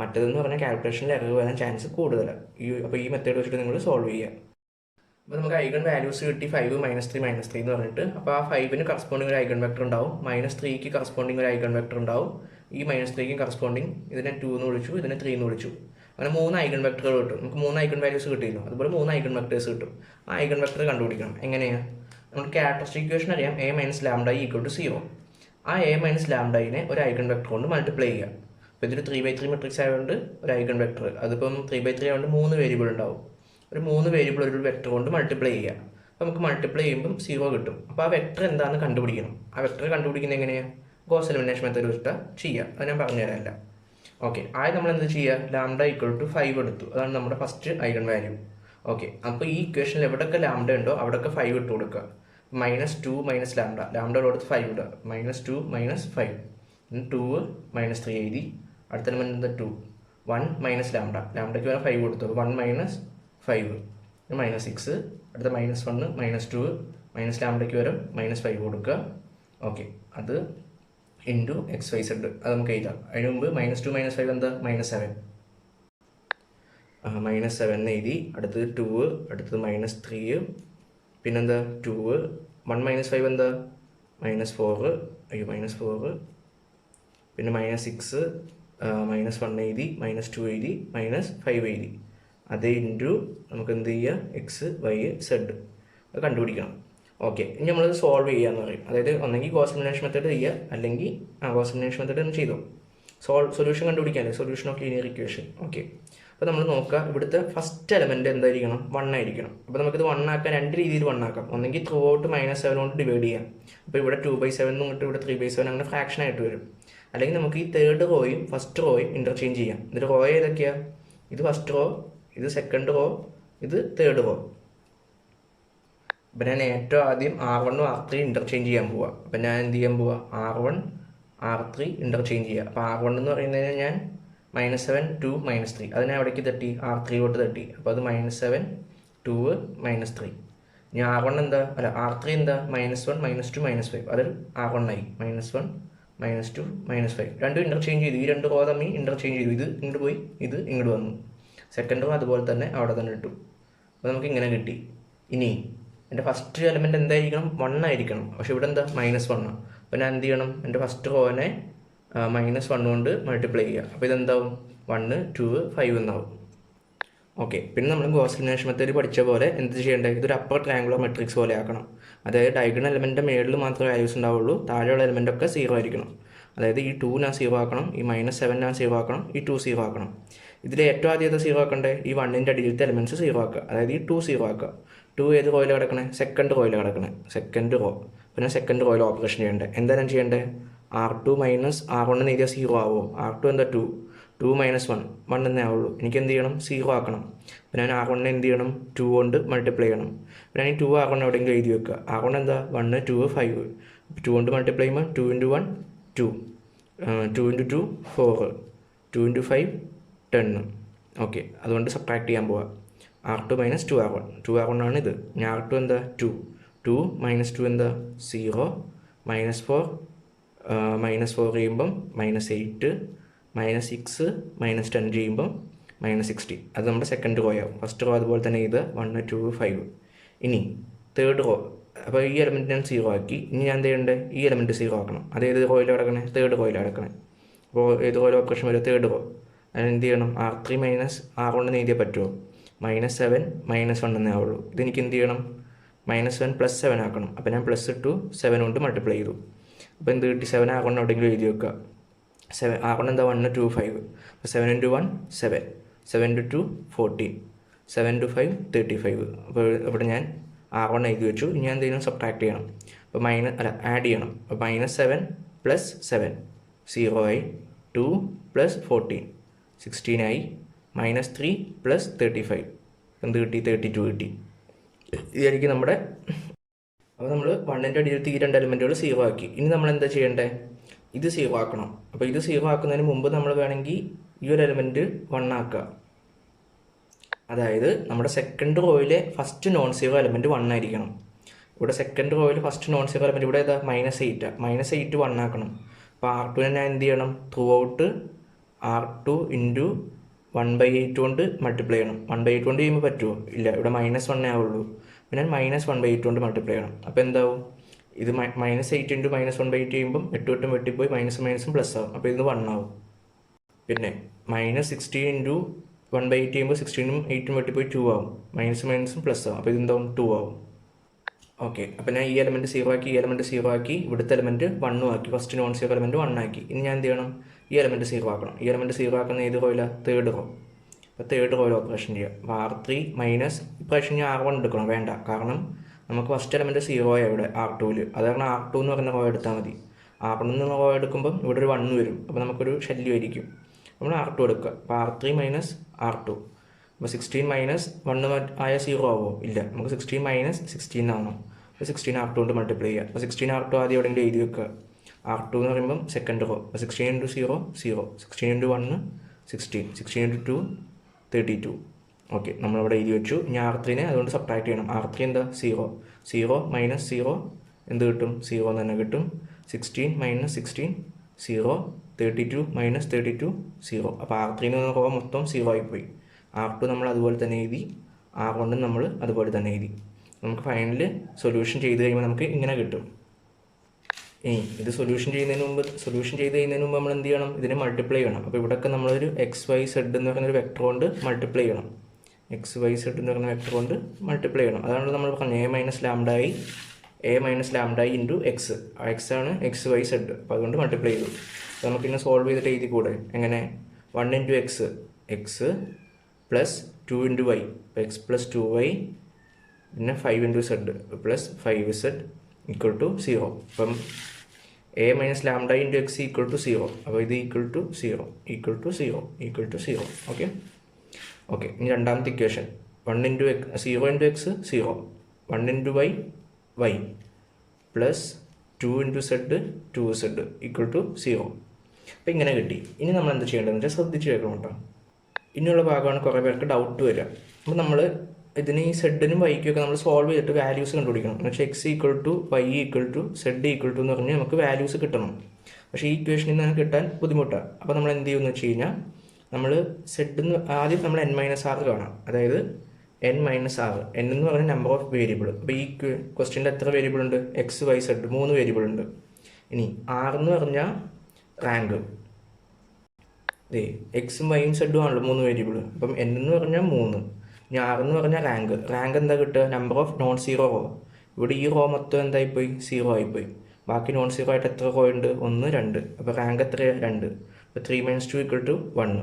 മറ്റേതെന്ന് പറഞ്ഞാൽ കാൽക്കുലേഷനിൽ എറർ വരാൻ ചാൻസ് കൂടുതലാണ്. അപ്പോൾ ഈ മെത്തേഡ് വെച്ചിട്ട് നിങ്ങൾ സോൾവ് ചെയ്യുക. അപ്പോൾ നമുക്ക് ഐഗൺ വാല്യൂസ് കിട്ടി 5 - 3 - 3 എന്ന് പറഞ്ഞിട്ട്. അപ്പോൾ ആ 5-ന് കറസ്പോണ്ടിങ് ഒരു ഐഗൺ വെക്ടർ ഉണ്ടാവും, -3-ക്ക് കറസ്പോണ്ടിങ് ഒരു ഐഗൺ വെക്ടർ ഉണ്ടാവും. ഈ -3-ക്ക് കറസ്പോണ്ടിങ് ഇതിനെ 2 എന്ന് വിളിച്ചു, ഇതിനെ 3 എന്ന് വിളിച്ചു. അങ്ങനെ 3 ഐഗൺ വെക്ടറുകൾ കിട്ടും. നമുക്ക് 3 ഐഗൺ വാല്യൂസ് കിട്ടിയിരുന്നു, അതുപോലെ 3 ഐഗൺ വെക്ടേഴ്സ് കിട്ടും. ആ ഐഗൺ വെക്ടർ കണ്ടുപിടിക്കണം. എങ്ങനെയാണ്? നമുക്ക് ക്യാരക്ടറിസ്റ്റിക് ഇക്വേഷൻ അറിയാം, A - λI = 0. ആ A - λIനെ ഒരു ഐഗൺ വെക്ടർ കൊണ്ട് മൾട്ടിപ്ലൈ ചെയ്യുക. അപ്പോൾ ഇതൊരു 3x3 മെട്രിക്സ് ആയതുകൊണ്ട് ഒരു ഐഗൺ വെക്ടർ, അതിപ്പം 3x3 ആയതുകൊണ്ട് 3 വേരിയബിൾ ഉണ്ടാവും. ഒരു 3 വേരിയബിൾ ഒരു വെക്ടർ കൊണ്ട് മൾട്ടിപ്ലൈ ചെയ്യുക. അപ്പോൾ നമുക്ക് മൾട്ടിപ്ലൈ ചെയ്യുമ്പം 0 കിട്ടും. അപ്പോൾ ആ വെക്ടർ എന്താണെന്ന് കണ്ടുപിടിക്കണം. ആ വെക്ടർ കണ്ടുപിടിക്കുന്നത് എങ്ങനെയാണ്? ഗോസ് എലിമിനേഷൻ മെത്തേഡ് വെച്ചിട്ട് ചെയ്യുക. അത് ഞാൻ പറഞ്ഞുതരാമല്ല. ഓക്കെ, ആദ്യം നമ്മൾ എന്ത് ചെയ്യുക? λ = 5 എടുത്തു. അതാണ് നമ്മുടെ ഫസ്റ്റ് ഐഗൺ വാല്യൂ. ഓക്കെ, അപ്പോൾ ഈ ഇക്വേഷനിൽ എവിടെയൊക്കെ λ ഉണ്ടോ അവിടെയൊക്കെ 5 ഇട്ട് കൊടുക്കുക. -2 - λ ഉള്ളടത്ത് 5 ഇടുക. -2 - 5 2 - 3 എഴുതി. അടുത്ത എലിമെന്റ് എന്താ 2. 1 - λയ്ക്ക് വരെ 5 കൊടുത്തു. 1 - 5 -6. അടുത്ത -1 -2 -λയ്ക്ക് വരെ -5 കൊടുക്കുക. ഓക്കെ, അത് ഇൻറ്റു XYZ അത് നമുക്ക് എഴുതാം. അതിന് മുമ്പ് -2 - 5 എന്താ -7. -7 എഴുതി. അടുത്തത് 2, അടുത്തത് -3, പിന്നെന്താ 2. 1 - 5 എന്താ -4. -4. പിന്നെ -6 -1 എഴുതി, -2 എഴുതി, -5 എഴുതി. അതേ ഇൻറ്റു നമുക്ക് എന്ത് ചെയ്യുക? XYZ അത് കണ്ടുപിടിക്കണം. ഓക്കെ, ഇനി നമ്മളത് സോൾവ് ചെയ്യാന്ന് പറയും. അതായത് ഒന്നെങ്കിൽ ഗോസ് എലിമിനേഷൻ മെത്തേഡ് ചെയ്യുക, അല്ലെങ്കിൽ ഗോസ് എലിമിനേഷൻ മെത്തേഡ് തന്നെ ചെയ്തോ. സൊല്യൂഷൻ കണ്ടുപിടിക്കാനല്ലേ, solution of linear equation. Okay, അപ്പോൾ നമ്മൾ നോക്കുക, ഇവിടുത്തെ ഫസ്റ്റ് എലമെൻറ്റ് എന്തായിരിക്കണം? 1 ആയിരിക്കണം. അപ്പോൾ നമുക്കിത് 1 ആക്കാൻ 2 രീതിയിൽ 1 ആക്കാം. ഒന്നെങ്കിൽ ത്രൂ ഔട്ട് -7 കൊണ്ട് ഡിവൈഡ് ചെയ്യാം. അപ്പോൾ ഇവിടെ 2/7 എന്നിട്ട് ഇവിടെ 3/7 അങ്ങനെ ഫ്രാക്ഷൻ ആയിട്ട് വരും. അല്ലെങ്കിൽ നമുക്ക് ഈ തേർഡ് റോയും ഫസ്റ്റ് റോയും ഇൻ്റർചേഞ്ച് ചെയ്യാം. എന്നിട്ട് റോ ഏതൊക്കെയാണ്? ഇത് ഫസ്റ്റ് റോ, ഇത് സെക്കൻഡ് റോ, ഇത് തേർഡ് റോ. അപ്പം ഞാൻ ഏറ്റവും ആദ്യം R1 R3 ഇൻ്റർചേഞ്ച് ചെയ്യാൻ പോവുക. അപ്പം ഞാൻ എന്ത് ചെയ്യാൻ പോവുക? R1 R3 ഇൻ്റർചേഞ്ച് ചെയ്യുക. അപ്പോൾ R1 എന്ന് പറയുന്നതിന് ഞാൻ -7 2 -3 അതിനെ അവിടേക്ക് തട്ടി R3 തട്ടി. അപ്പോൾ അത് -7 2 -3. ഇനി R1 എന്താ? അല്ല, R3 എന്താ? -1 -2 -5. അതിൽ R1 ആയി. -1 -2 -5 രണ്ടും ഇൻ്റർചേഞ്ച് ചെയ്തു. ഈ 2 റോ തമ്മിൽ ഇൻ്റർചേഞ്ച് ചെയ്തു. ഇത് ഇങ്ങോട്ട് പോയി, ഇത് ഇങ്ങോട്ട് വന്നു. സെക്കൻഡ് റോ അതുപോലെ തന്നെ അവിടെ തന്നെ ഇട്ടു. അപ്പോൾ നമുക്ക് ഇങ്ങനെ കിട്ടി. ഇനി എൻ്റെ ഫസ്റ്റ് എലമെൻറ്റ് എന്തായിരിക്കണം? 1 ആയിരിക്കണം. പക്ഷെ ഇവിടെ എന്താ? -1. അപ്പോൾ ഞാൻ എന്ത് ചെയ്യണം? എൻ്റെ ഫസ്റ്റ് റോനെ -1 കൊണ്ട് മൾട്ടിപ്ലൈ ചെയ്യുക. അപ്പോൾ ഇതെന്താവും? 1 2 5 എന്നാവും. ഓക്കെ, പിന്നെ നമ്മൾ ഗോസ് എലിമിനേഷൻ മെത്തേഡ് പഠിച്ച പോലെ എന്ത് ചെയ്യേണ്ടത്? ഇതൊരു അപ്പർ ട്രയാങ്കുലർ മെട്രിക്സ് പോലെ ആക്കണം. അതായത് ഡയഗണൽ എലമെൻറ്റിൻ്റെ മേളിൽ മാത്രമേ വാല്യൂസ് ഉണ്ടാവുള്ളൂ, താഴെയുള്ള എലമെൻറ്റൊക്കെ 0 ആയിരിക്കണം. അതായത് ഈ 2 ഞാൻ 0 ആക്കണം, ഈ -7 ഞാൻ 0 ആക്കണം, ഈ 2 0 ആക്കണം. ഇതിൽ ഏറ്റവും ആദ്യത്തെ 0 ആക്കണ്ടേ? ഈ 1ൻ്റെ അടിയിലത്തെ എലമെൻറ്റ്സ് 0 ആക്കുക. അതായത് ഈ 2 0 ആക്കുക. 2 ഏത് റോയിൽ കിടക്കണേ? സെക്കൻഡ് റോയിൽ കിടക്കണേ. Second row. പിന്നെ സെക്കൻഡ് റോയിൽ ഓപ്പറേഷൻ ചെയ്യേണ്ടത്. എന്താ ഞാൻ ചെയ്യേണ്ടത്? R2 - R1 എന്ന് എഴുതിയാൽ 0 ആവുമോ? R2 എന്താ? 2 2 - 1 എന്നേ ആവുള്ളൂ. എനിക്ക് എന്ത് ചെയ്യണം? 0 ആക്കണം. അപ്പോൾ ഞാൻ R1 എന്ത് ചെയ്യണം? 2 കൊണ്ട് മൾട്ടിപ്ലൈ ചെയ്യണം. അപ്പോൾ ഞാൻ ഈ 2 R1 എവിടെയെങ്കിലും എഴുതി വെക്കുക. R1 എന്താ? 1 2 5. 2 കൊണ്ട് മൾട്ടിപ്ലൈ ചെയ്യുമ്പോൾ 2 × 1 2 2 × 2 4 2 × 5 10. ഓക്കെ, അതുകൊണ്ട് സബ്ട്രാക്ട് ചെയ്യാൻ പോവാം. R2 - 2R1. 2R1 ആണ് ഇത്. ഞാൻ R2 എന്താ? 2 2 - 2 എന്താ? 0 -4 -4 ചെയ്യുമ്പം -8 -6 -10 ചെയ്യുമ്പം -60. അത് നമ്മുടെ സെക്കൻഡ് റോ ആവും. ഫസ്റ്റ് റോ അതുപോലെ തന്നെ ഇത് 1 2 5. ഇനി തേർഡ് റോ. അപ്പോൾ ഈ എലമെൻറ്റ് ഞാൻ 0 ആക്കി. ഇനി ഞാൻ എന്ത് ചെയ്യേണ്ടത്? ഈ എലമെൻറ്റ് 0 ആക്കണം. അത് ഏത് റോയിൽ കിടക്കണേ? തേർഡ് റോയിൽ കിടക്കണേ. അപ്പോൾ ഏത് റോയിൽ ഓപ്പറേഷൻ വരും? Third row. അതിന് എന്ത് ചെയ്യണം? R3 - R1 എന്ന് എഴുതിയാൽ പറ്റുമോ? -7 -1 എന്നേ ആവുള്ളൂ. ഇതെനിക്ക് എന്ത് ചെയ്യണം? -7 + 7 ആക്കണം. അപ്പോൾ ഞാൻ പ്ലസ് ഇട്ടു, 7 കൊണ്ട് മൾട്ടിപ്ലൈ ചെയ്തു. അപ്പോൾ എന്ത് കിട്ടി? 7 R1 എവിടെയെങ്കിലും എഴുതി വെക്കുക. R1 എന്താ? 1 2 5. അപ്പോൾ 7 × 1 7 7 × 2 14 7 × 5 35. അപ്പോൾ ഇവിടെ ഞാൻ R1 എഴുതി വെച്ചു. ഇനി എന്തെങ്കിലും സബ്ട്രാക്ട് ചെയ്യണം. അപ്പോൾ ആഡ് ചെയ്യണം. അപ്പോൾ -7 + 7 0 ആയി. 2 + 14 16 ആയി. -3 + 35 എന്ത് കിട്ടി? 32 കിട്ടി. ഇതായിരിക്കും നമ്മുടെ. അപ്പോൾ നമ്മൾ 1ൻ്റെ അടിയിലത്തെ ഈ 2 എലമെൻറ്റുകൾ 0 ആക്കി. ഇനി നമ്മൾ എന്താ ചെയ്യേണ്ടത്? ഇത് 0 ആക്കണം. അപ്പോൾ ഇത് 0 ആക്കുന്നതിന് മുമ്പ് നമ്മൾ വേണമെങ്കിൽ ഈ ഒരു എലമെൻറ്റ് 1 ആക്കുക. അതായത് നമ്മുടെ സെക്കൻഡ് റോയിലെ ഫസ്റ്റ് നോൺ സീറോ എലമെൻറ്റ് 1 ആയിരിക്കണം. ഇവിടെ സെക്കൻഡ് റോയിൽ ഫസ്റ്റ് നോൺ സീറോ എലമെൻറ്റ് ഇവിടെ ഏതാ? -8. -8 1 ആക്കണം. അപ്പോൾ R2നെ ഞാൻ എന്ത് ചെയ്യണം? ത്രൂ ഔട്ട് R2 × 1/8 കൊണ്ട് മൾട്ടിപ്ലൈ ചെയ്യണം. 1/8 കൊണ്ട് ചെയ്യുമ്പോൾ പറ്റുമോ? ഇല്ല, ഇവിടെ -1 ആവുള്ളൂ. അപ്പോൾ ഞാൻ -1/8 കൊണ്ട് മൾട്ടിപ്ലൈ ചെയ്യണം. അപ്പോൾ എന്താവും? ഇത് -8 × -1/8 ചെയ്യുമ്പം 8 8 വെട്ടിപ്പോയി മൈനസും പ്ലസ് ആവും. അപ്പോൾ ഇത് 1 ആവും. പിന്നെ -16 × 1/8 ചെയ്യുമ്പോൾ 16ഉം 8ഉം വെട്ടിപ്പോയി 2 ആവും. മൈനസും പ്ലസ് ആവും. അപ്പോൾ ഇതെന്താവും? 2 ആവും. ഓക്കെ, അപ്പോൾ ഞാൻ ഈ എലമെൻറ്റ് 0 ആക്കി, ഈ എലമെൻറ്റ് 0 ആക്കി, ഇവിടുത്തെ എലമെൻറ്റ് 1 ആക്കി. ഫസ്റ്റ് നോൺ സീറോ എലമെൻറ്റ് 1 ആക്കി. ഇനി ഞാൻ എന്ത് ചെയ്യണം? ഈ എലമെൻറ്റ് 0 ആക്കണം. ഈ എലമെൻറ്റ് 0 ആക്കുന്ന ഏത് റോയിലാണ്? Third row. അപ്പോൾ തേർഡ് റോയിൽ ഓപ്പറേഷൻ ചെയ്യാം. അപ്പോൾ R3 മൈനസ് ഇപ്രാവശ്യം ഞാൻ R1 എടുക്കണം. വേണ്ട, കാരണം നമുക്ക് ഫസ്റ്റ് എലമെൻറ്റ് 0 ആയി ഇവിടെ R2ൽ. അത് കാരണം R2 എന്ന് പറയുന്ന റോ എടുത്താൽ മതി. R1 എന്ന് റോ എടുക്കുമ്പം ഇവിടെ ഒരു 1 വരും. അപ്പോൾ നമുക്കൊരു ശല്യമായിരിക്കും. നമ്മൾ R2 എടുക്കുക. അപ്പോൾ R3 - R2. അപ്പോൾ 16 - 1 ആയ 0 ആവുമോ? ഇല്ല, നമുക്ക് 16 - 16 ആവണം. അപ്പോൾ 16 R2 കൊണ്ട് മൾട്ടിപ്ലൈ ചെയ്യുക. അപ്പോൾ 16 R2 ആദ്യം എവിടെയെങ്കിലും എഴുതി വെക്കുക. R2 എന്ന് പറയുമ്പം സെക്കൻഡ് റോ. അപ്പോൾ 16 × 0 0, 16 × 1 16, 16 × 2 32. ഓക്കെ, നമ്മളവിടെ എഴുതി വെച്ചു. ഇനി R3നെ അതുകൊണ്ട് സബ്ട്രാക്ട് ചെയ്യണം. R3 എന്താ? 0. 0 - 0 എന്ത് കിട്ടും? 0 എന്ന് തന്നെ കിട്ടും. 16 - 16 0, 32 - 32 0. അപ്പോൾ R3 എന്ന് പറയുന്ന റോ മൊത്തം 0 ആയിപ്പോയി. R2 നമ്മൾ അതുപോലെ തന്നെ എഴുതി. R1 നമ്മൾ അതുപോലെ തന്നെ എഴുതി. നമുക്ക് ഫൈനൽ സൊല്യൂഷൻ ചെയ്ത് കഴിയുമ്പോൾ നമുക്ക് ഇങ്ങനെ കിട്ടും. ഇനി ഇത് സൊല്യൂഷൻ ചെയ്ത് കഴിയുന്നതിന് മുമ്പ് നമ്മൾ എന്ത് ചെയ്യണം? ഇതിനെ മൾട്ടിപ്ലൈ ചെയ്യണം. അപ്പോൾ ഇവിടെയൊക്കെ നമ്മളൊരു XYZ എന്ന് പറയുന്നൊരു വെക്ടർ കൊണ്ട് മൾട്ടിപ്ലൈ ചെയ്യണം. XYZ എന്ന് പറയുന്ന വെക്ടർ കൊണ്ട് മൾട്ടിപ്ലൈ ചെയ്യണം. അതാണ് നമ്മൾ പറഞ്ഞത് A - λI × X. X ആണ് XYZ. അപ്പോൾ അതുകൊണ്ട് മൾട്ടിപ്ലൈ ചെയ്തു. അപ്പോൾ നമുക്കിങ്ങനെ സോൾവ് ചെയ്തിട്ട് എഴുതി കൂടെ. എങ്ങനെ? 1 × X + 2 × Y. X + 2Y പിന്നെ 5 × Z + 5Z = 0. അപ്പം A - λI × X = 0. അപ്പോൾ ഇത് = 0. ഓക്കെ, ഇനി രണ്ടാമത്തെ equation. 0 × X 0, 1 × Y + 2 × Z 2Z = 0. അപ്പോൾ ഇങ്ങനെ കിട്ടി. ഇനി നമ്മൾ എന്ത് ചെയ്യേണ്ടതെന്ന് വെച്ചാൽ ശ്രദ്ധിച്ച് കേൾക്കണം കേട്ടോ. ഇനിയുള്ള ഭാഗമാണ് കുറേ പേർക്ക് ഡൗട്ട് വരിക. അപ്പോൾ നമ്മൾ ഇതിന് ഈ സെഡിനും വൈക്കും ഒക്കെ നമ്മൾ സോൾവ് ചെയ്തിട്ട് വാല്യൂസ് കണ്ടുപിടിക്കണം. എന്ന് വെച്ചാൽ X = Y = Z = എന്ന് പറഞ്ഞാൽ നമുക്ക് വാല്യൂസ് കിട്ടണം. പക്ഷേ ഈ ഇക്വേഷനിൽ നിന്ന് കിട്ടാൻ ബുദ്ധിമുട്ടാണ്. അപ്പോൾ നമ്മൾ എന്ത് ചെയ്യുമെന്ന് വെച്ച് കഴിഞ്ഞാൽ നമ്മൾ സെഡിന്ന് ആദ്യം നമ്മൾ n-r കാണാം. അതായത് n - r. n എന്ന് പറഞ്ഞാൽ നമ്പർ ഓഫ് വേരിയബിൾ. അപ്പോൾ ഈ ക്വസ്റ്റ്യനിൽ എത്ര വേരിയബിൾ ഉണ്ട്? X, Y, Z 3 വേരിയബിൾ ഉണ്ട്. ഇനി R എന്ന് പറഞ്ഞാൽ റാങ്ക്. Xഉം Yഉം Z ആണല്ലോ 3 വേരിയബിൾ. അപ്പം n എന്ന് പറഞ്ഞാൽ 3. ഇനി R എന്ന് പറഞ്ഞാൽ റാങ്ക് എന്താ കിട്ടുക? Number of non zero row. ഇവിടെ ഈ റോ മൊത്തം എന്തായിപ്പോയി? 0 ആയിപ്പോയി. ബാക്കി നോൺ സീറോ ആയിട്ട് എത്ര റോ ഉണ്ട്? 1 2. അപ്പോൾ റാങ്ക് എത്രയാണ്? 2. അപ്പോൾ 3 - 2 = 1.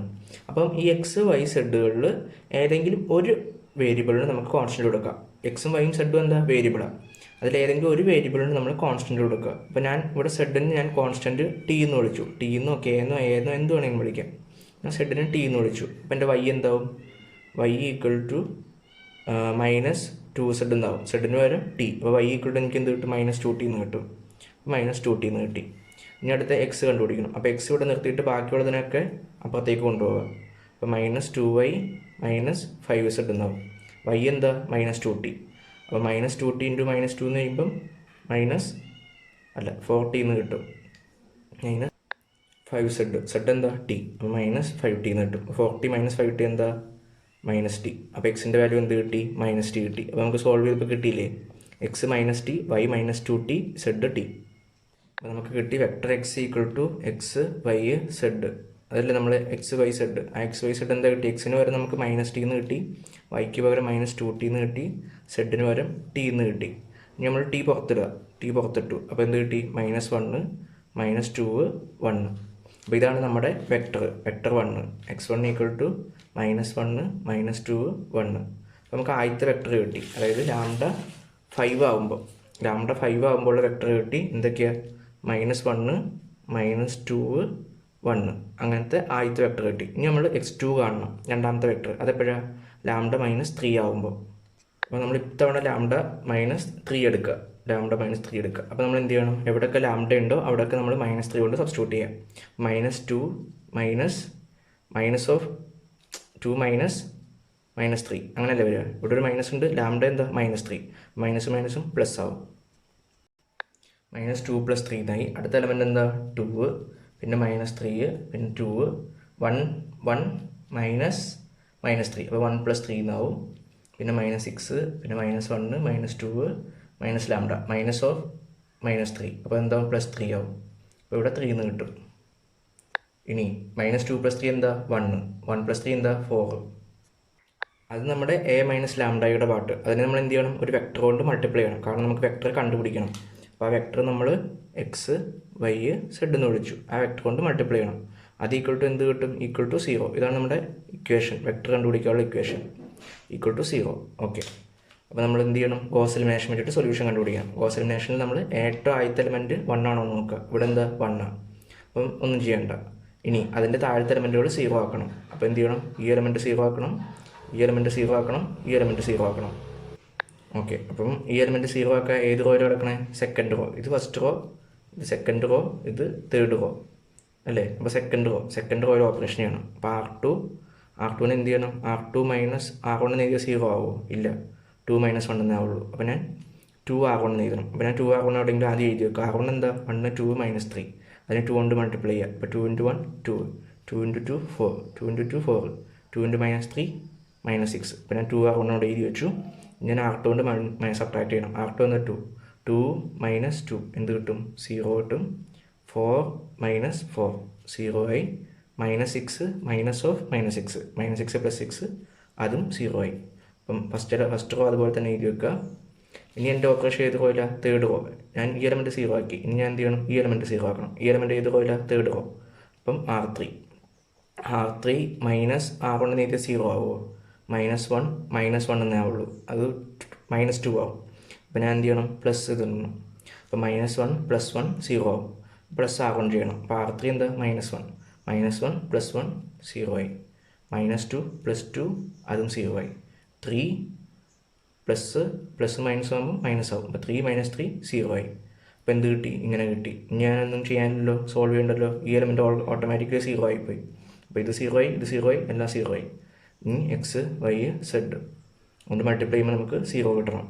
അപ്പം ഈ X, Y, Zകളിൽ ഏതെങ്കിലും ഒരു വേരിയബിളിന് നമുക്ക് കോൺസ്റ്റൻ്റ് കൊടുക്കാം. Xഉം Yഉം Zഉം എന്താ? വേരിയബിളാണ്. അതിലേതെങ്കിലും ഒരു വേരിയബിളിന് നമ്മൾ കോൺസ്റ്റൻ്റ് കൊടുക്കുക. അപ്പോൾ ഞാൻ ഇവിടെ സെഡിന് ഞാൻ കോൺസ്റ്റൻറ്റ് T എന്ന് വിളിച്ചു. T എന്നോ K എന്നോ A എന്നോ എന്ത് വേണമെങ്കിലും വിളിക്കാം. ഞാൻ സെഡിന് T എന്ന് വിളിച്ചു. അപ്പോൾ എൻ്റെ Y എന്താവും? Y = -2Z എന്താവും? സെഡിന് പകരം T. അപ്പോൾ Y = എനിക്ക് എന്ത് കിട്ടും? -2T എന്ന് കിട്ടും. -2T എന്ന് കിട്ടി. ഇനി അടുത്ത X കണ്ടുപിടിക്കണം. അപ്പോൾ X ഇവിടെ നിർത്തിയിട്ട് ബാക്കിയുള്ളതിനൊക്കെ അപ്പുറത്തേക്ക് കൊണ്ടുപോകാം. അപ്പോൾ -2Y - 5Z എന്നാവും. Y എന്താ? -2T. അപ്പോൾ -2T × -2 എന്ന് കഴിയുമ്പം 40 എന്ന് കിട്ടും. -5Z. Z എന്താ? T. അപ്പോൾ -5T എന്ന് കിട്ടും. 40 - 5T എന്താ? -T. അപ്പോൾ Xൻ്റെ വാല്യൂ എന്ത് കിട്ടി? -T കിട്ടി. അപ്പോൾ നമുക്ക് സോൾവ് ചെയ്തപ്പോൾ കിട്ടിയില്ലേ? X - T, Y - 2T, Z T. അപ്പോൾ നമുക്ക് കിട്ടി vector X = X, Y, Z. അതല്ലേ നമ്മൾ X, Y, Z. ആ X, Y, Z എന്താ കിട്ടി? Xന് പകരം നമുക്ക് -T എന്ന് കിട്ടി, Yക്ക് പകരം -2T എന്ന് കിട്ടി, Zന് പകരം T എന്ന് കിട്ടി. ഇനി നമ്മൾ T പുറത്തിട്ടു. അപ്പോൾ എന്ത് കിട്ടി? -1, -2, 1. അപ്പോൾ ഇതാണ് നമ്മുടെ വെക്ടർ 1. X1 = -1, -2, 1. അപ്പോൾ നമുക്ക് ആദ്യത്തെ വെക്ടർ കിട്ടി. അതായത് λ 5 ആകുമ്പോൾ ലാംഡ 5 ആകുമ്പോൾ ഉള്ള വെക്ടർ കിട്ടി. എന്തൊക്കെയാണ്? -1 -2 1 അങ്ങനത്തെ ആദ്യത്തെ വെക്ടർ കിട്ടി. ഇനി നമ്മൾ x2 കാണണം, രണ്ടാമത്തെ വെക്ടർ. അതെപ്പോഴാണ്? ലാംഡ -3 ആകുമ്പോൾ. അപ്പോൾ നമ്മൾ ഇത്തവണ ലാംഡ -3 എടുക്കുക, ലാംഡ -3 എടുക്കുക. അപ്പോൾ നമ്മൾ എന്ത് ചെയ്യണം? എവിടെയൊക്കെ ലാംഡ ഉണ്ടോ അവിടെയൊക്കെ നമ്മൾ -3 കൊണ്ട് സബ്സ്റ്റിറ്റ്യൂട്ട് ചെയ്യാം. -2 -2 -3 അങ്ങനെയല്ലേ വരിക? ഇവിടെ ഒരു മൈനസ് ഉണ്ട്, ലാംഡ എന്താ? -3. മൈനസും പ്ലസ് ആവും. -2 + 3 എന്നായി. അടുത്ത എലമെൻ്റ് എന്താ? 2, പിന്നെ -3, പിന്നെ 2, 1 -3. അപ്പോൾ 1 + 3 എന്നാവും. പിന്നെ -6, പിന്നെ -1 -2 ലാംഡ -3. അപ്പോൾ എന്താവും? +3 ആവും. അപ്പോൾ ഇവിടെ 3 എന്ന് കിട്ടും. ഇനി -2 + 3 എന്താ? 1 + 3 എന്താ? 4. അത് നമ്മുടെ a - ലാംഡയുടെ പാർട്ട്. അതിന് നമ്മൾ എന്ത് ചെയ്യണം? ഒരു വെക്ടർ കൊണ്ട് മൾട്ടിപ്ലൈ ചെയ്യണം. കാരണം നമുക്ക് വെക്ടർ കണ്ടുപിടിക്കണം. അപ്പോൾ ആ വെക്ടർ നമ്മൾ x, y, z എന്ന് വിളിച്ചു. ആ വെക്ടർ കൊണ്ട് മൾട്ടിപ്ലൈ ചെയ്യണം. അത് ഈക്വൽ ടു എന്ത് കിട്ടും? Equal to 0. ഇതാണ് നമ്മുടെ ഇക്വേഷൻ, വെക്ടർ കണ്ടുപിടിക്കാനുള്ള ഇക്വേഷൻ. Equal to 0. ഓക്കെ. അപ്പോൾ നമ്മൾ എന്ത് ചെയ്യണം? ഗോസ് എലിമിനേഷൻ വെച്ചിട്ട് സൊല്യൂഷൻ കണ്ടുപിടിക്കാം. ഗോസ് എലിമിനേഷനിൽ നമ്മൾ ഏറ്റവും ആദ്യത്തെ എലമെൻറ്റ് 1 ആണോ എന്ന് നോക്കുക. ഇവിടെ എന്താ? 1 ആണ്. അപ്പം ഒന്നും ചെയ്യണ്ട. ഇനി അതിൻ്റെ താഴത്തെ എലമെൻറ്റുകൾ 0 ആക്കണം. അപ്പോൾ എന്ത് ചെയ്യണം? ഈ എലമെൻറ്റ് 0 ആക്കണം, ഈ എലമെൻറ്റ് 0 ആക്കണം, ഈ എലമെൻറ്റ് 0 ആക്കണം. ഓക്കെ. അപ്പം ഈ എലമെൻറ്റ് 0 ആക്കാൻ ഏത് റോയിൽ കിടക്കണേ? Second row. ഇത് ഫസ്റ്റ് റോ, ഇത് സെക്കൻഡ് റോ, ഇത് തേർഡ് റോ അല്ലേ? അപ്പോൾ സെക്കൻഡ് റോയിൽ ഓപ്പറേഷൻ ചെയ്യണം. അപ്പോൾ R2 എന്ത് ചെയ്യണം? R2 - R1 എന്ന് എഴുതിയാൽ 0 ആവുമോ? ഇല്ല, 2 - 1 എന്നേ ആവുള്ളൂ. അപ്പോൾ ഞാൻ 2R1 എന്ന് എഴുതണം. അപ്പോൾ ഞാൻ 2R1 എവിടെയെങ്കിലും ആദ്യം എഴുതി വെക്കുക. R1 എന്താ? 1, 2 -3. അതിന് 2 കൊണ്ട് മൾട്ടിപ്ലൈ ചെയ്യുക. അപ്പോൾ 2 × 1 2, 2 × 2 4, 2 × 2 4, 2 × -3 -6. അപ്പോൾ ഞാൻ 2R1 അവിടെ എഴുതി വെച്ചു. ഞാൻ R2 കൊണ്ട് സബ്ട്രാക്ട് ചെയ്യണം. R2 എന്താ? 2 -2 എന്ത് കിട്ടും? 0 കിട്ടും. 4 - 4 0 ആയി. -6 -6 + 6 അതും 0 ആയി. അപ്പം ഫസ്റ്റ് റോ അതുപോലെ തന്നെ എഴുതി വെക്കുക. ഇനി എൻ്റെ ഓപ്പറേഷൻ ഏത് റോയില്ല? Third row. ഞാൻ ഈ എലമെൻറ്റ് 0 ആക്കി. ഇനി ഞാൻ എന്ത് ചെയ്യണം? ഈ എലമെൻറ്റ് 0 ആക്കണം. ഈ എലമെൻറ്റ് ഏത് റോയില്ല? Third row. അപ്പം R3 -R1 എന്ന് എഴുതിയാൽ 0 ആവുമോ? -1 എന്നേ ആവുള്ളൂ. അത് -2 ആവും. അപ്പോൾ ഞാൻ എന്ത് ചെയ്യണം? പ്ലസ് ഇടണം. അപ്പോൾ -1 + 1 0 ആവും. പ്ലസ് R1 ചെയ്യണം. അപ്പോൾ R3 എന്താ? -1 + 1 0 ആയി. -2 + 2 അതും 0 ആയി. 3 പ്ലസ് മൈനസ് ആകുമ്പോൾ മൈനസ് ആവും. അപ്പോൾ 3 - 3 0 ആയി. അപ്പോൾ എന്ത് കിട്ടി? ഇങ്ങനെ കിട്ടി. ഞാനൊന്നും ചെയ്യാനില്ലല്ലോ, സോൾവ് ചെയ്യണ്ടല്ലോ. ഈ എലമെൻറ്റ് ഓട്ടോമാറ്റിക്കലി 0 ആയിപ്പോയി. അപ്പോൾ ഇത് 0 ആയി, ഇത് 0 ആയി, എല്ലാം 0 ആയി. ഇനി x, y, z കൊണ്ട് മൾട്ടിപ്ലൈ ചെയ്യുമ്പോൾ നമുക്ക് 0 കിട്ടണം.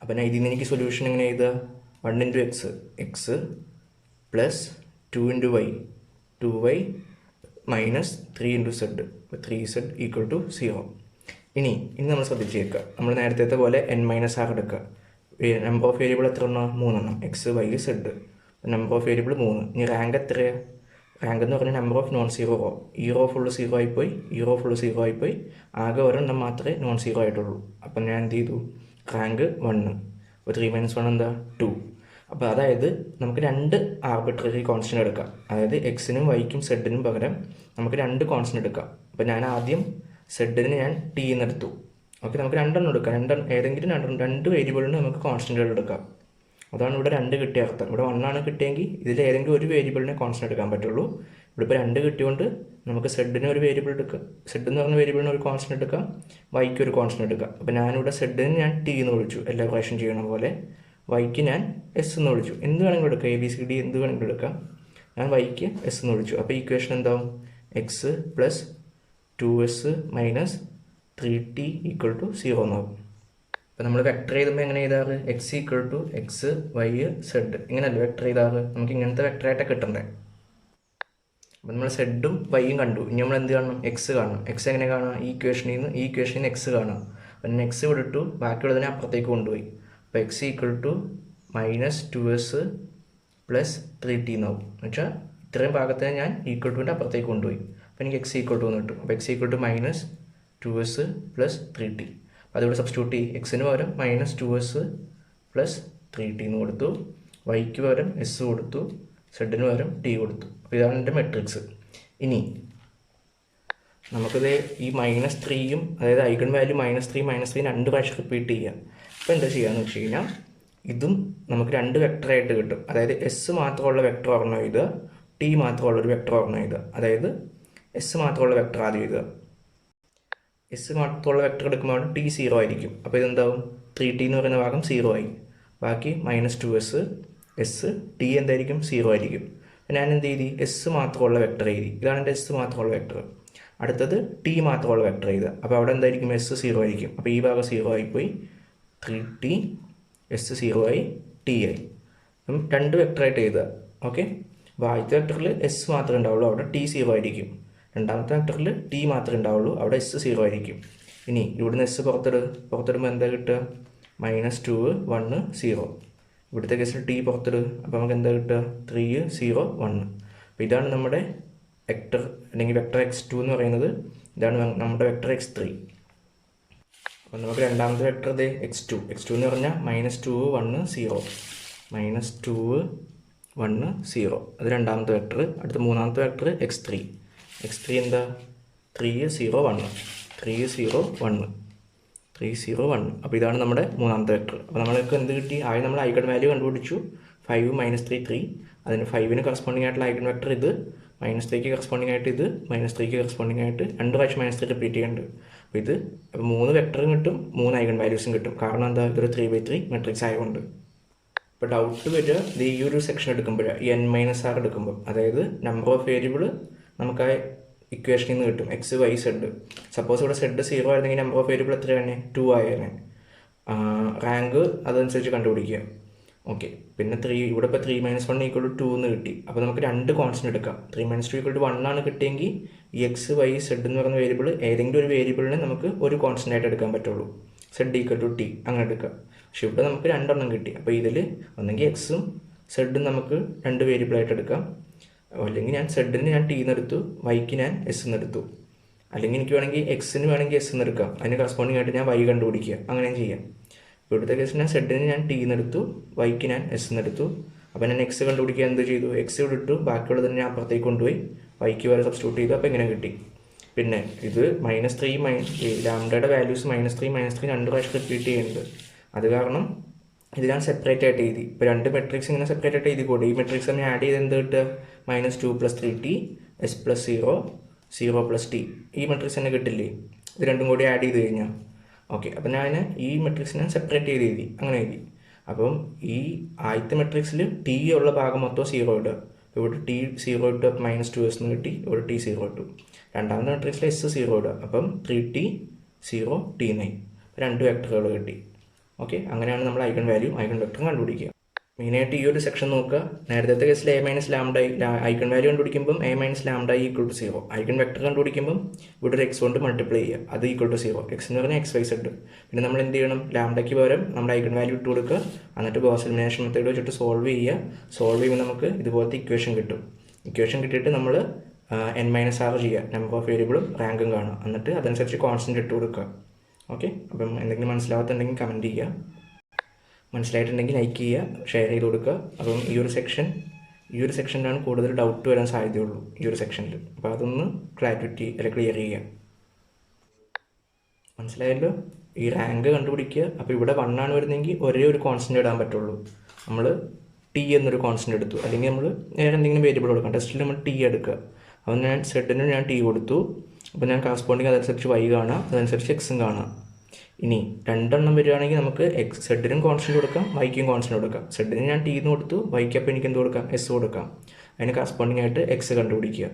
അപ്പോൾ ഞാൻ ഇതിൽ നിന്ന് എനിക്ക് സൊല്യൂഷൻ എങ്ങനെ എഴുതുക? 1 × x + 2 × y, 2y -3 × z, 3z = 0. ഇനി നമ്മൾ ശ്രദ്ധിച്ചേക്കുക. നമ്മൾ നേരത്തെ പോലെ n - r എടുക്കുക. നമ്പർ ഓഫ് വേരിയബിൾ എത്ര എണ്ണം? 3 എണ്ണം. x, y, z. Number of variable 3. ഇനി റാങ്ക് എത്രയാണ്? റാങ്ക് എന്ന് പറഞ്ഞാൽ number of non zero row. ഈ റോ ഫുള്ള് 0 ആയിപ്പോയി, ഈ റോ ഫുള്ള് 0 ആയിപ്പോയി. ആകെ ഒരെണ്ണം മാത്രമേ നോൺ സീറോ ആയിട്ടുള്ളൂ. അപ്പം ഞാൻ എന്ത് ചെയ്തു? റാങ്ക് 1. അപ്പോൾ 3 - 1 എന്താ? 2. അപ്പോൾ അതായത് നമുക്ക് 2 ആർബിട്രറി കോൺസ്റ്റൻ്റ് എടുക്കാം. അതായത് എക്സിനും വൈക്കും സെഡിനും പകരം നമുക്ക് 2 കോൺസ്റ്റൻ്റ് എടുക്കാം. അപ്പോൾ ഞാൻ ആദ്യം സെഡിന് ഞാൻ ടി എന്നെടുത്തു. ഓക്കെ, നമുക്ക് 2 എണ്ണം എടുക്കാം. ഏതെങ്കിലും 2 വേരിയബിളിന് നമുക്ക് കോൺസ്റ്റൻ്റുകൾ എടുക്കാം. അതാണ് ഇവിടെ 2 കിട്ടിയ അർത്ഥം. ഇവിടെ 1 ആണ് കിട്ടിയെങ്കിൽ ഇതിൽ ഏതെങ്കിലും ഒരു വേരിയബിളിനെ കോൺസ്റ്റൻ്റ് എടുക്കാൻ പറ്റുള്ളൂ. ഇവിടെ ഇപ്പോൾ 2 കിട്ടിയതുകൊണ്ട് നമുക്ക് സെഡിന് ഒരു വേരിയബിൾ എടുക്കാം. സെഡ് എന്ന് പറഞ്ഞ വേരിയബിളിന് ഒരു കോൺസ്റ്റൻ്റ് എടുക്കാം, വൈക്ക് ഒരു കോൺസ്റ്റൻ്റ് എടുക്കാം. അപ്പോൾ ഞാനിവിടെ സെഡിന് ഞാൻ ടി എന്ന് വിളിച്ചു, എല്ലാ പ്രാവശ്യം ചെയ്യണ പോലെ. വൈക്ക് ഞാൻ എസ് എന്ന് വിളിച്ചു. എന്ത് വേണമെങ്കിലും എടുക്കാം, ABCD എന്ത് വേണമെങ്കിലും എടുക്കാം. ഞാൻ വൈക്ക് എസ് എന്ന് വിളിച്ചു. അപ്പോൾ ഇക്വേഷൻ എന്താവും? x + 2s - 3t = 0 എന്നാവും. അപ്പോൾ നമ്മൾ വെക്ടർ ചെയ്തുമ്പോൾ എങ്ങനെ ചെയ്താറ്? x = x, y, z ഇങ്ങനെയല്ല വെക്ടർ ചെയ്താറ്. നമുക്ക് ഇങ്ങനത്തെ വെക്ടറായിട്ടൊക്കെ കിട്ടണ്ടേ. അപ്പോൾ നമ്മൾ സെഡും വൈയും കണ്ടു. ഇനി നമ്മൾ എന്ത് കാണണം? എക്സ് കാണണം. എക്സ് എങ്ങനെ കാണാം? ഈ ഇക്വേഷനിൽ നിന്ന് എക്സ് കാണാം. അപ്പം എക്സ് വിട്ടിട്ടു ബാക്കിയുള്ളതിനെ അപ്പുറത്തേക്ക് കൊണ്ടുപോയി. അപ്പോൾ x = -2s + 3t എന്നാവും. എന്ന് വെച്ചാൽ ഇത്രയും ഭാഗത്തിനെ ഞാൻ =ൻ്റെ അപ്പുറത്തേക്ക് കൊണ്ടുപോയി. അപ്പോൾ എനിക്ക് x = എന്ന് കിട്ടും. അപ്പോൾ x = -2s + 3t. അപ്പോൾ അതിവിടെ സബ്സ്റ്റിറ്റ്യൂട്ട് ചെയ്യും. എക്സിന് പകരം -2s + 3t എന്ന് കൊടുത്തു. വൈക്ക് പകരം എസ് കൊടുത്തു, സെഡിന് പകരം ടി കൊടുത്തു. അപ്പോൾ ഇതാണ് എൻ്റെ മെട്രിക്സ്. ഇനി നമുക്കിത് ഈ -3യും അതായത് ഐഗൺ വാല്യൂ -3 2 പ്രാവശ്യം റിപ്പീറ്റ് ചെയ്യുക. അപ്പോൾ എന്താ ചെയ്യാന്ന് വെച്ച് കഴിഞ്ഞാൽ ഇതും നമുക്ക് രണ്ട് വെക്ടറായിട്ട് കിട്ടും. അതായത് എസ് മാത്രമുള്ള വെക്ടർ ഓർമ്മ എഴുതുക, ടി മാത്രമുള്ളൊരു വെക്ടർ ഓർമ്മ എഴുതുക. അതായത് എസ് മാത്രമുള്ള വെക്ടർ ആദ്യം എഴുതുക. എസ് മാത്രമുള്ള വെക്ടർ എടുക്കുമ്പോൾ ടി 0 ആയിരിക്കും. അപ്പോൾ ഇതെന്താവും 3t എന്ന് പറയുന്ന ഭാഗം 0 ആയി. ബാക്കി -2s എസ് ടി എന്തായിരിക്കും 0 ആയിരിക്കും. അപ്പോൾ ഞാൻ എന്ത് ചെയ്തി, എസ് മാത്രമുള്ള വെക്ടർ എഴുതി. ഇതാണ് എൻ്റെ എസ് മാത്രമുള്ള വെക്ടർ. അടുത്തത് ടി മാത്രമുള്ള വെക്ടർ എഴുതുക. അപ്പോൾ അവിടെ എന്തായിരിക്കും എസ് 0 ആയിരിക്കും. അപ്പോൾ ഈ ഭാഗം 0 ആയിപ്പോയി, 3t എസ് 0 ആയി, ടി ആയി. അപ്പം രണ്ട് വെക്ടറായിട്ട് എഴുതുക. ഓക്കെ. അപ്പോൾ ആദ്യത്തെ വെക്ടറിൽ എസ് മാത്രമേ ഉണ്ടാവുള്ളൂ, അവിടെ ടി 0 ആയിരിക്കും. രണ്ടാമത്തെ വെക്ടറിൽ ടി മാത്രമേ ഉണ്ടാവുള്ളൂ, അവിടെ എസ് 0 ആയിരിക്കും. ഇനി ഇവിടുന്ന് എസ് പുറത്തിടുമ്പോൾ എന്താ കിട്ടുക, -2 1 0. ഇവിടുത്തെ കേസിൽ ടി പുറത്തിടുക, അപ്പോൾ നമുക്ക് എന്താ കിട്ടുക, 3 0 1. അപ്പോൾ ഇതാണ് നമ്മുടെ വെക്ടർ അല്ലെങ്കിൽ വെക്ടർ x2 എന്ന് പറയുന്നത്. ഇതാണ് നമ്മുടെ വെക്ടർ x3. അപ്പോൾ നമുക്ക് രണ്ടാമത്തെ വെക്ടർ ഇത് x2 എന്ന് പറഞ്ഞാൽ -2 1 0 -2 1 0. അത് രണ്ടാമത്തെ വെക്ടർ. അടുത്ത മൂന്നാമത്തെ വെക്ടർ x3 എന്താ 3 0 1 3 0 1 3 0 1. അപ്പോൾ ഇതാണ് നമ്മുടെ മൂന്നാമത്തെ വെക്ടർ. അപ്പോൾ നമ്മൾക്ക് എന്ത് കിട്ടി, ആദ്യം നമ്മൾ ഐഗൺ വാല്യൂ കണ്ടുപിടിച്ചു, 5 -3 3. അതിന് 5ന് കറസ്പോണ്ടിങ് ആയിട്ടുള്ള ഐഗൺ വെക്ടർ ഇത്, -3ക്ക് കറസ്പോണ്ടിങ് ആയിട്ട് ഇത്, -3ക്ക് കറസ്പോണ്ടിങ് ആയിട്ട് 2 പ്രാവശ്യം -3 റിപ്പീറ്റ് ചെയ്യുന്നുണ്ട്. അപ്പോൾ ഇത് 3 വെക്ടറും കിട്ടും, 3 ഐഗൺ വാല്യൂസും കിട്ടും. കാരണം എന്താ, ഇതൊരു 3x3 മെട്രിക്സ് ആയതുകൊണ്ട്. ഇപ്പോൾ ഡൗട്ട് വരിക ഈ ഒരു സെക്ഷൻ എടുക്കുമ്പോൾ, n-r എടുക്കുമ്പോൾ, അതായത് നമ്പർ ഓഫ് വേരിയബിൾ നമുക്ക് ആ ഇക്വേഷനിൽ നിന്ന് കിട്ടും, എക്സ് വൈ സെഡ്. സപ്പോസ് ഇവിടെ സെഡ് 0 ആയിരുന്നെങ്കിൽ നമ്പർ ഓഫ് വേരിയബിൾ എത്രയാണ്, 2 ആയേനെ. റാങ്ക് അതനുസരിച്ച് കണ്ടുപിടിക്കുക. ഓക്കെ. പിന്നെ ഇവിടെ ഇപ്പോൾ 3 - 1 = 2 എന്ന് കിട്ടി. അപ്പോൾ നമുക്ക് രണ്ട് കോൺസ്റ്റന്റ് എടുക്കാം. 3 - 2 = 1 ആണ് കിട്ടിയെങ്കിൽ ഈ എക്സ് വൈ സെഡ് എന്ന് പറയുന്ന വേരിയബിൾ ഏതെങ്കിലും ഒരു വേരിയബിളിനെ നമുക്ക് ഒരു കോൺസ്റ്റന്റ് ആയിട്ട് എടുക്കാൻ പറ്റുള്ളൂ. സെഡ് = t അങ്ങനെ എടുക്കാം. പക്ഷെ ഇവിടെ നമുക്ക് രണ്ടെണ്ണം കിട്ടി. അപ്പോൾ ഇതിൽ ഒന്നെങ്കിൽ എക്സും സെഡും നമുക്ക് രണ്ട് വേരിയബിളായിട്ട് എടുക്കാം, അല്ലെങ്കിൽ ഞാൻ സെഡിന് ഞാൻ ടി എന്നെടുത്തു, വൈക്ക് ഞാൻ എസ് എന്നെടുത്തു. അല്ലെങ്കിൽ എനിക്ക് വേണമെങ്കിൽ എക്സിന് വേണമെങ്കിൽ എസ് എന്നെടുക്കാം, അതിന് കറസ്പോണ്ടിങ് ആയിട്ട് ഞാൻ വൈ കണ്ടുപിടിക്കുക, അങ്ങനെയും ചെയ്യാം. ഇപ്പോൾ ഇവിടുത്തെ കേസിൽ ഞാൻ സെഡിന് ഞാൻ ടി എന്നെടുത്തു, വൈക്ക് ഞാൻ എസ് എന്നെടുത്തു. അപ്പോൾ ഞാൻ എക്സ് കണ്ടുപിടിക്കുക എന്ത് ചെയ്തു, എക്സ് ഇവിടെ ഇട്ടു, ബാക്കിയുള്ളത് ഞാൻ അപ്പുറത്തേക്ക് കൊണ്ടുപോയി വൈക്ക് വരെ സബ്സ്റ്റിറ്റ്യൂട്ട് ചെയ്തു. അപ്പോൾ ഇങ്ങനെ കിട്ടി. പിന്നെ ഇത് -3 ലാംഡയുടെ വാല്യൂസ് -3 രണ്ട് പ്രാവശ്യം റിപ്പീറ്റ് ചെയ്യുന്നുണ്ട്. അത് കാരണം ഇത് ഞാൻ സെപ്പറേറ്റ് ആയിട്ട് എഴുതി. ഇപ്പോൾ രണ്ട് മെട്രിക്സ് ഇങ്ങനെ സെപ്പറേറ്റ് ആയിട്ട് എഴുതിക്കൂടെ. ഈ മെട്രിക്സ് തന്നെ ആഡ് ചെയ്ത് എന്ത് കിട്ടുക, -2 + 3t s + 0 0 + t. ഈ മെട്രിക്സ് തന്നെ കിട്ടില്ലേ, ഇത് രണ്ടും കൂടി ആഡ് ചെയ്ത് കഴിഞ്ഞാൽ. ഓക്കെ. അപ്പം ഞാൻ ഈ മെട്രിക്സിനെ സെപ്പറേറ്റ് ചെയ്ത് എഴുതി, അങ്ങനെ എഴുതി. അപ്പം ഈ ആദ്യത്തെ മെട്രിക്സിൽ ടി ഉള്ള ഭാഗം മൊത്തം 0 ഇടുക. ഇവിടെ ടി 0 ഇട്ട് -2s എന്ന് കിട്ടി, ഇവിടെ ടി 0 ഇട്ടു. രണ്ടാമത്തെ മെട്രിക്സിൽ s 0 ഇടുക, അപ്പം 3t 0 t എന്നായി. രണ്ട് വെക്ടറുകൾ കിട്ടി. ഓക്കെ. അങ്ങനെയാണ് നമ്മൾ ഐഗൺ വാല്യൂ ഐഗൺ വെക്ടർ കണ്ടുപിടിക്കുക. മെയിനായിട്ട് ഈ ഒരു സെക്ഷൻ നോക്കുക. നേരത്തെ കേസിൽ a - λ ഐഗൺ വാല്യൂ കണ്ടുപിടിക്കുമ്പം a - λ = 0. ഐഗൺ വെക്ടർ കണ്ടുപിടിക്കുമ്പം ഇവിടെ ഒരു x കൊണ്ട് മൾട്ടിപ്ലൈ ചെയ്യുക, അത് = 0. x എന്ന് പറഞ്ഞാൽ x y z. പിന്നെ നമ്മൾ എന്ത് ചെയ്യണം, ലാംഡയ്ക്ക് പകരം നമ്മുടെ ഐഗൺ വാല്യൂ ഇട്ട് കൊടുക്കുക, എന്നിട്ട് ഗോസ് എലിമിനേഷൻ മെത്തേഡ് വെച്ചിട്ട് സോൾവ് ചെയ്യുക. സോൾവ് ചെയ്യുമ്പോൾ നമുക്ക് ഇതുപോലത്തെ ഇക്വേഷൻ കിട്ടും. ഇക്വേഷൻ കിട്ടിയിട്ട് നമ്മൾ n-r ചെയ്യുക, നമ്പർ ഓഫ് വേരിയബിളും റാങ്കും കാണുക, എന്നിട്ട് അതനുസരിച്ച് കോൺസ്റ്റന്റ് ഇട്ട് കൊടുക്കുക. ഓക്കെ. അപ്പം എന്തെങ്കിലും മനസ്സിലാവാത്തുണ്ടെങ്കിൽ കമൻറ്റ് ചെയ്യുക, മനസ്സിലായിട്ടുണ്ടെങ്കിൽ ലൈക്ക് ചെയ്യുക, ഷെയർ ചെയ്ത് കൊടുക്കുക. അപ്പം ഈ ഒരു സെക്ഷനിലാണ് കൂടുതൽ ഡൗട്ട് വരാൻ സാധ്യതയുള്ളൂ, ഈ ഒരു സെക്ഷനിൽ. അപ്പോൾ അതൊന്ന് ക്ലിയർ ചെയ്യുക. മനസ്സിലായല്ലോ. ഈ റാങ്ക് കണ്ടുപിടിക്കുക. അപ്പോൾ ഇവിടെ 1 ആണ് വരുന്നതെങ്കിൽ ഒരേ ഒരു കോൺസ്റ്റന്റ് ഇടാൻ പറ്റുള്ളൂ. നമ്മൾ ടി എന്നൊരു കോൺസ്റ്റന്റ് എടുത്തു, അല്ലെങ്കിൽ നമ്മൾ വേറെ എന്തെങ്കിലും വേരിയബിൾ കൊടുക്കാം. ടെസ്റ്റിൽ നമ്മൾ ടി എടുക്കുക. അപ്പോൾ ഞാൻ സെഡിന് ഞാൻ ടി കൊടുത്തു. അപ്പോൾ ഞാൻ കറസ്പോണ്ടിങ് അതനുസരിച്ച് വൈ കാണാം, അതനുസരിച്ച് എക്സും കാണാം. ഇനി രണ്ടെണ്ണം വരികയാണെങ്കിൽ നമുക്ക് സെഡിനും കോൺസ്റ്റന്റ് കൊടുക്കാം, വൈക്കും കോൺസ്റ്റന്റ് കൊടുക്കാം. സെഡിന് ഞാൻ ടി എന്ന് കൊടുത്തു, വൈക്ക് അപ്പോൾ എനിക്ക് എന്ത് കൊടുക്കാം, എസ് കൊടുക്കാം. അതിന് കറസ്പോണ്ടിങ് ആയിട്ട് എക്സ് കണ്ടുപിടിക്കുക.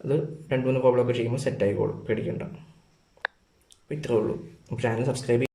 അത് 2-3 പ്രോബ്ലം ഒക്കെ ചെയ്യുമ്പോൾ സെറ്റ് ആയിക്കോളും, പേടിക്കണ്ട. അപ്പോൾ ഇത്രേ ഉള്ളൂ. Channel subscribe